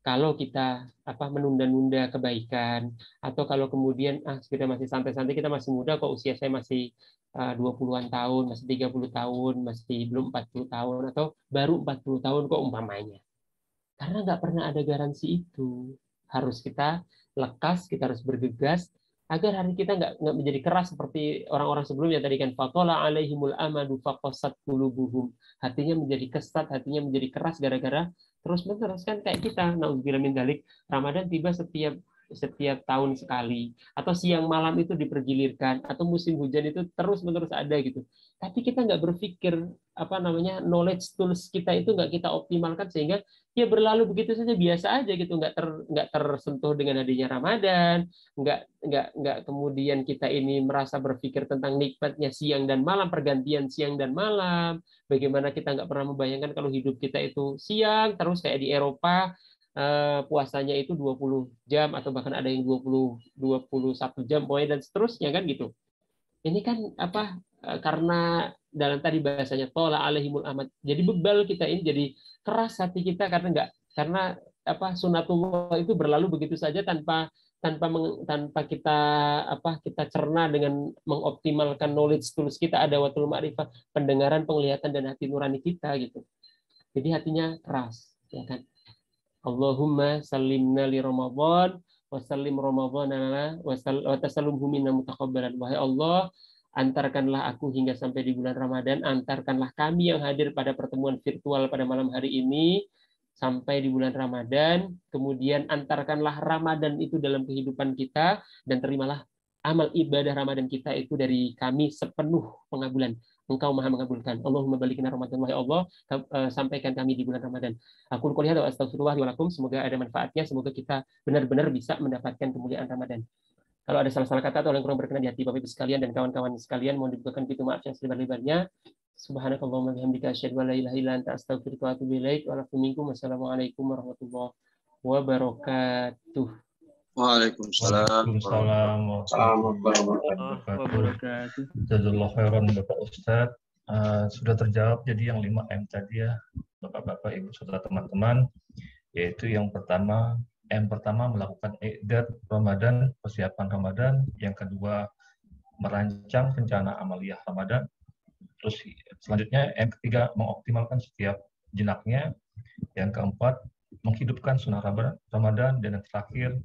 kalau kita menunda-nunda kebaikan, atau kalau kemudian kita masih santai-santai, kita masih muda kok, usia saya masih 20-an tahun, masih 30 tahun, masih belum 40 tahun, atau baru 40 tahun kok umpamanya. Karena nggak pernah ada garansi itu. Harus kita lekas, kita harus bergegas, agar hari kita nggak menjadi keras seperti orang-orang sebelumnya tadi kan, fatola alaihimul amadu faqasat qulubuhum. Hatinya menjadi kesat, hatinya menjadi keras gara-gara terus-menerus kan kayak kita. Nauzubillah min dzalik. Ramadan tiba setiap tahun sekali, atau siang malam itu dipergilirkan, atau musim hujan itu terus-menerus ada gitu. Tapi kita nggak berpikir knowledge tools kita itu nggak kita optimalkan, sehingga ya berlalu begitu saja, biasa aja gitu, nggak tersentuh dengan adanya Ramadan, nggak kemudian kita ini merasa berpikir tentang nikmatnya siang dan malam, pergantian siang dan malam, bagaimana kita nggak pernah membayangkan kalau hidup kita itu siang terus kayak di Eropa, puasanya itu 20 jam atau bahkan ada yang 21 jam pokoknya, dan seterusnya kan gitu. Ini kan karena dalam tadi bahasanya tola alaihimul amad, jadi bebal kita ini, jadi keras hati kita karena sunatullah itu berlalu begitu saja tanpa kita cerna dengan mengoptimalkan knowledge tools kita, ada watul ma'rifah, pendengaran, penglihatan, dan hati nurani kita gitu. Jadi hatinya keras, ya kan. Allahumma sallimna li Ramadan wa sallim Ramadhanana wa tasallumhu minna mutaqabbalan. Wahai Allah, antarkanlah aku hingga sampai di bulan Ramadan, antarkanlah kami yang hadir pada pertemuan virtual pada malam hari ini sampai di bulan Ramadan, kemudian antarkanlah Ramadan itu dalam kehidupan kita, dan terimalah amal ibadah Ramadan kita itu dari kami sepenuh pengabulan. Engkau maha mengabulkan. Allahumma balighna Ramadan, wahai Allah, sampaikan kami di bulan Ramadan. Aku qouli hadza wa astaghfirullah wa lakum. Semoga ada manfaatnya, semoga kita benar-benar bisa mendapatkan kemuliaan Ramadan. Kalau ada salah-salah kata atau yang kurang berkenan di hati Bapak Ibu sekalian dan kawan-kawan sekalian, mohon dibukakan pintu maaf yang selebar-lebarnya. Subhanakallahumma bihamdika asyhadu an la ilaha illa anta astaghfiruka wa atubu ilaik. Wa lakum minkum. Wassalamualaikum warahmatullahi wabarakatuh. Waalaikumsalam warahmatullahi wabarakatuh. Jazakallahu khairan Bapak Ustadz. Sudah terjawab jadi yang 5M tadi ya, Bapak-bapak, Ibu, saudara, teman-teman, yaitu yang pertama melakukan i'dad Ramadan, persiapan Ramadan, yang kedua merancang rencana amaliyah Ramadan, terus selanjutnya yang ketiga mengoptimalkan setiap jenaknya, yang keempat menghidupkan sunnah Ramadan, dan yang terakhir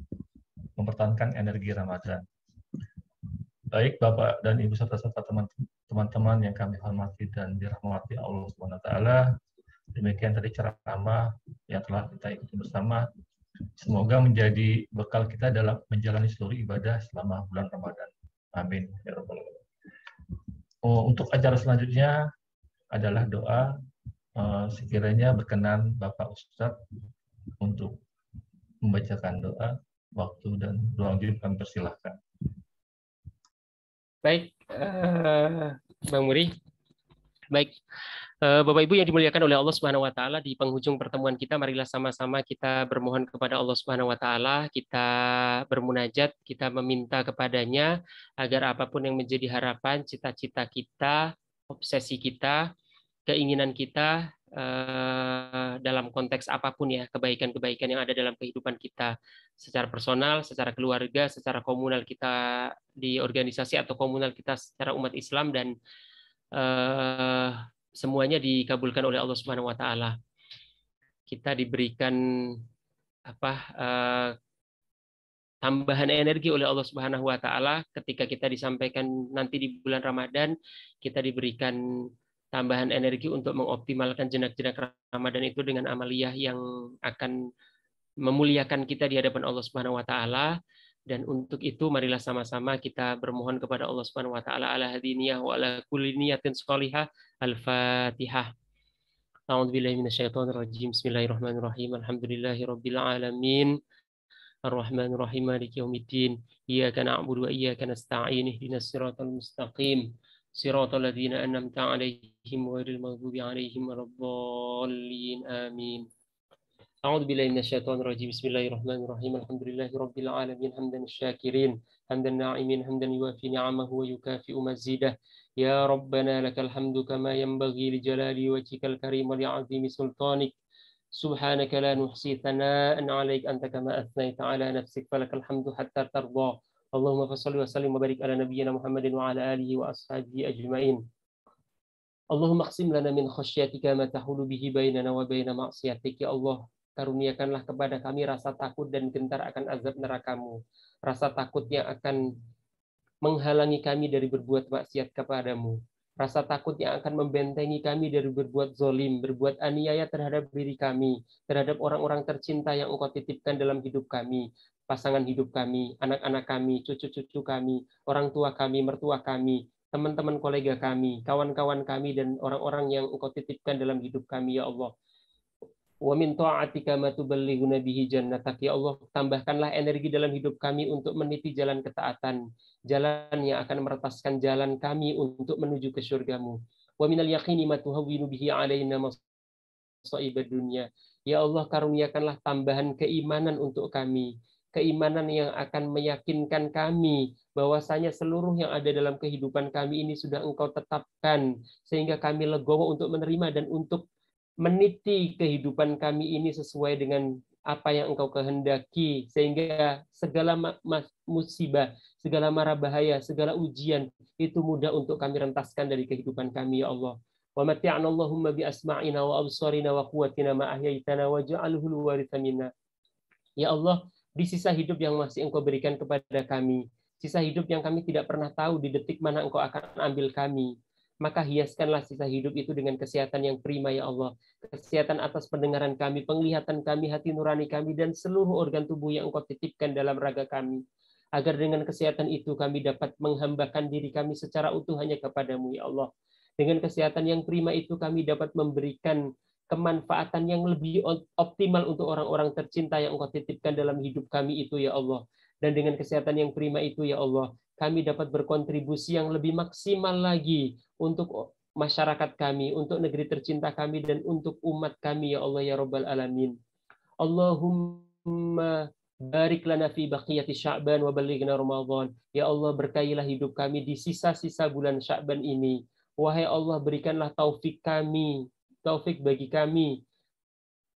mempertahankan energi Ramadan. Baik Bapak dan Ibu serta teman-teman yang kami hormati dan dirahmati Allah SWT, demikian tadi ceramah yang telah kita ikuti bersama. Semoga menjadi bekal kita dalam menjalani seluruh ibadah selama bulan Ramadan. Amin. Ya Rabbal Alamin. Untuk acara selanjutnya, adalah doa sekiranya berkenan Bapak Ustadz untuk membacakan doa, waktu dan ruang juri kami persilahkan. Baik, Bang Muri. Baik, Bapak Ibu yang dimuliakan oleh Allah Subhanahu wa taala, di penghujung pertemuan kita marilah sama-sama kita bermohon kepada Allah Subhanahu wa taala, kita bermunajat, kita meminta kepadanya agar apapun yang menjadi harapan, cita-cita kita, obsesi kita, keinginan kita dalam konteks apapun ya, kebaikan-kebaikan yang ada dalam kehidupan kita secara personal, secara keluarga, secara komunal kita di organisasi atau komunal kita secara umat Islam, dan semuanya dikabulkan oleh Allah Subhanahu wa taala. Kita diberikan tambahan energi oleh Allah Subhanahu wa taala ketika kita disampaikan nanti di bulan Ramadan, kita diberikan tambahan energi untuk mengoptimalkan jenak-jenak Ramadan itu dengan amaliyah yang akan memuliakan kita di hadapan Allah Subhanahu wa taala. Dan untuk itu marilah sama-sama kita bermohon kepada Allah Subhanahu wa taala ala hadiniyah wa ala kulli niyatin shalihah. Al-Fatihah. A'udzubillahi minasyaitonir rajim. Bismillahirrahmanirrahim. Alhamdulillahirabbil alamin. Ar-Rahmanir Rahim. Maliki yaumiddin. Iyyaka na'budu wa iyyaka nasta'in. Ihdinas siratal mustaqim. Siratal ladzina an'amta 'alaihim ghairil maghdubi 'alaihim waladdallin. Amin. أعوذ بالله من الشيطان الرجيم بسم الله الرحمن الرحيم الحمد لله رب العالمين حمدا الشاكرين حمدا الناعمين حمدا يوافي نعمه ويكافئ مزيده يا ربنا لك الحمد كما ينبغي لجلال وجهك الكريم ولعظيم سلطانك سبحانك لا نحصي ثناء عليك أنت كما أثنيت على نفسك فلك الحمد حتى ترضى اللهم صل وسلم وبارك على نبينا محمد وعلى آله وأصحابه أجمعين اللهم اقسم لنا من خشيتك ما تحول به بيننا وبين معصيتك يا الله. Karuniakanlah kepada kami rasa takut dan gentar akan azab neraka-Mu. Rasa takut yang akan menghalangi kami dari berbuat maksiat kepadamu. Rasa takut yang akan membentengi kami dari berbuat zolim, berbuat aniaya terhadap diri kami, terhadap orang-orang tercinta yang Engkau titipkan dalam hidup kami, pasangan hidup kami, anak-anak kami, cucu-cucu kami, orang tua kami, mertua kami, teman-teman kolega kami, kawan-kawan kami, dan orang-orang yang Engkau titipkan dalam hidup kami, ya Allah. Wa min ta'atika ma tuballighuna bihi jannatak, ya Allah, tambahkanlah energi dalam hidup kami untuk meniti jalan ketaatan, jalan yang akan meretaskan jalan kami untuk menuju ke surga-Mu. Wa minal yaqini ma tuhawwinu bihi 'alaina masa'ibad dunya, ya Allah, karuniakanlah tambahan keimanan untuk kami, keimanan yang akan meyakinkan kami bahwasanya seluruh yang ada dalam kehidupan kami ini sudah Engkau tetapkan, sehingga kami legowo untuk menerima dan untuk meniti kehidupan kami ini sesuai dengan apa yang Engkau kehendaki, sehingga segala musibah, segala mara bahaya, segala ujian itu mudah untuk kami rentaskan dari kehidupan kami, ya Allah. Wa mati'na Allahumma bi asma'ina wa absarina wa quwwatina ma ahyaitana waj'alhu al-waritha minna. Ya Allah, di sisa hidup yang masih Engkau berikan kepada kami, sisa hidup yang kami tidak pernah tahu di detik mana Engkau akan ambil kami, maka hiaskanlah sisa hidup itu dengan kesehatan yang prima, ya Allah. Kesehatan atas pendengaran kami, penglihatan kami, hati nurani kami, dan seluruh organ tubuh yang Engkau titipkan dalam raga kami. Agar dengan kesehatan itu kami dapat menghambakan diri kami secara utuh hanya kepada-Mu, ya Allah. Dengan kesehatan yang prima itu kami dapat memberikan kemanfaatan yang lebih optimal untuk orang-orang tercinta yang Engkau titipkan dalam hidup kami itu, ya Allah. Dan dengan kesehatan yang prima itu, ya Allah, kami dapat berkontribusi yang lebih maksimal lagi untuk masyarakat kami, untuk negeri tercinta kami, dan untuk umat kami, ya Allah, ya Rabbal Alamin. Allahumma barik lana fi baqiyati Sya'ban wa ballighna Ramadan. Ya Allah, berkahilah hidup kami di sisa-sisa bulan Sya'ban ini. Wahai Allah, berikanlah taufik bagi kami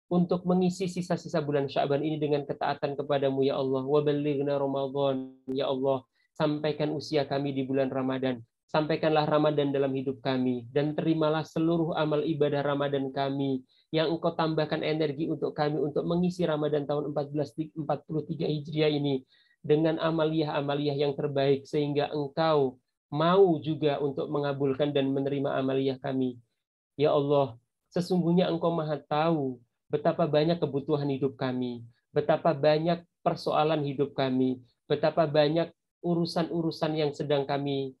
untuk mengisi sisa-sisa bulan Sya'ban ini dengan ketaatan kepada-Mu, ya Allah. Wa ballighna Ramadan, ya Allah. Sampaikan usia kami di bulan Ramadan. Sampaikanlah Ramadan dalam hidup kami, dan terimalah seluruh amal ibadah Ramadan kami yang Engkau tambahkan energi untuk kami untuk mengisi Ramadan tahun 1443 Hijriah ini dengan amaliyah-amaliyah yang terbaik, sehingga Engkau mau juga untuk mengabulkan dan menerima amaliyah kami. Ya Allah, sesungguhnya Engkau Maha tahu betapa banyak kebutuhan hidup kami, betapa banyak persoalan hidup kami, betapa banyak urusan-urusan yang sedang kami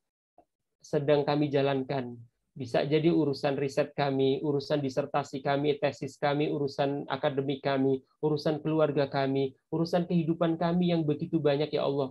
jalankan. Bisa jadi urusan riset kami, urusan disertasi kami, tesis kami, urusan akademik kami, urusan keluarga kami, urusan kehidupan kami yang begitu banyak ya Allah.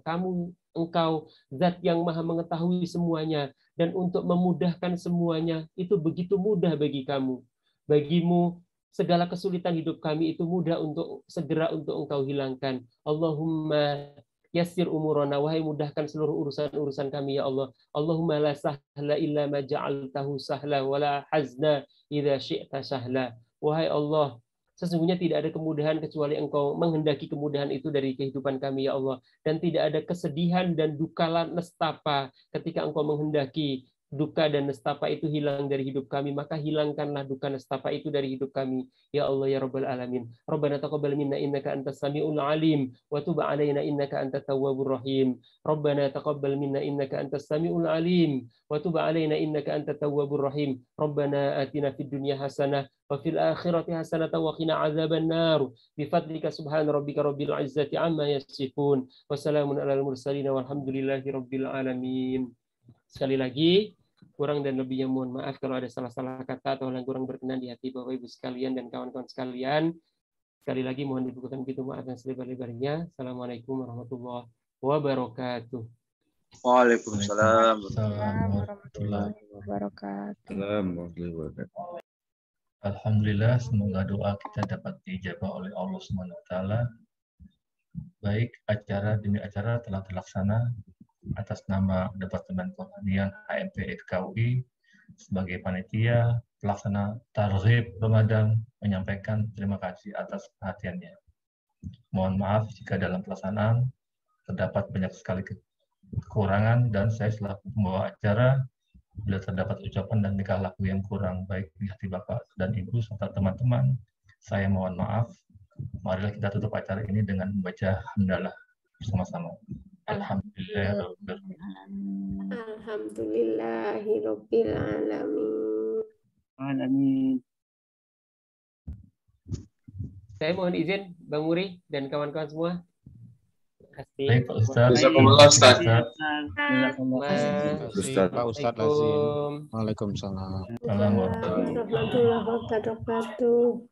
Engkau zat yang maha mengetahui semuanya, dan untuk memudahkan semuanya itu begitu mudah bagi kamu. Bagimu segala kesulitan hidup kami itu mudah untuk segera untuk Engkau hilangkan. Allahumma yassir umurana, wahai mudahkan seluruh urusan-urusan kami ya Allah. Allahumma la sahla illa ma ja'altahu sahla wa la hazna idza syi'ta sahla. Wahai Allah, sesungguhnya tidak ada kemudahan kecuali Engkau menghendaki kemudahan itu dari kehidupan kami ya Allah, dan tidak ada kesedihan dan duka nestapa ketika Engkau menghendaki duka dan nestapa itu hilang dari hidup kami, maka hilangkanlah duka nestapa itu dari hidup kami ya Allah ya Rabbal Alamin. Rabbana taqabbal minna innaka antas samiul alim wa tub alaina innaka antat tawwabur rahim. Rabbana taqabbal minna innaka antas samiul alim wa tub alaina innaka antat tawwabur rahim. Rabbana atina fid dunya hasanah wa fil akhirati hasanah wa qina adzaban nar. Bi fadlika subhana rabbika rabbil izzati amma yasifun. Wassalamun alal mursalin walhamdulillahi rabbil alamin. Sekali lagi, kurang dan lebihnya mohon maaf kalau ada salah-salah kata atau yang kurang berkenan di hati Bapak Ibu sekalian dan kawan-kawan sekalian. Sekali lagi mohon dibukakan pintu maaf yang selebar-lebarnya. Assalamualaikum warahmatullahi wabarakatuh. Waalaikumsalam warahmatullahi wabarakatuh. Alhamdulillah, semoga doa kita dapat dijabah oleh Allah SWT. Baik, acara demi acara telah terlaksana. Atas nama Departemen Kerohanian HMP FKUI sebagai panitia pelaksana Targhib Ramadan menyampaikan terima kasih atas perhatiannya. Mohon maaf jika dalam pelaksanaan terdapat banyak sekali kekurangan, dan saya selaku pembawa acara bila terdapat ucapan dan tingkah laku yang kurang baik di hati Bapak dan Ibu serta teman-teman, saya mohon maaf. Marilah kita tutup acara ini dengan membaca hamdalah bersama-sama. Alhamdulillahirabbil alamin. Saya mohon izin Bang Muri dan kawan-kawan semua. Baik, Pak Ustaz. Pak Ustaz Lazim. Waalaikumsalam. Assalamualaikum warahmatullahi wabarakatuh.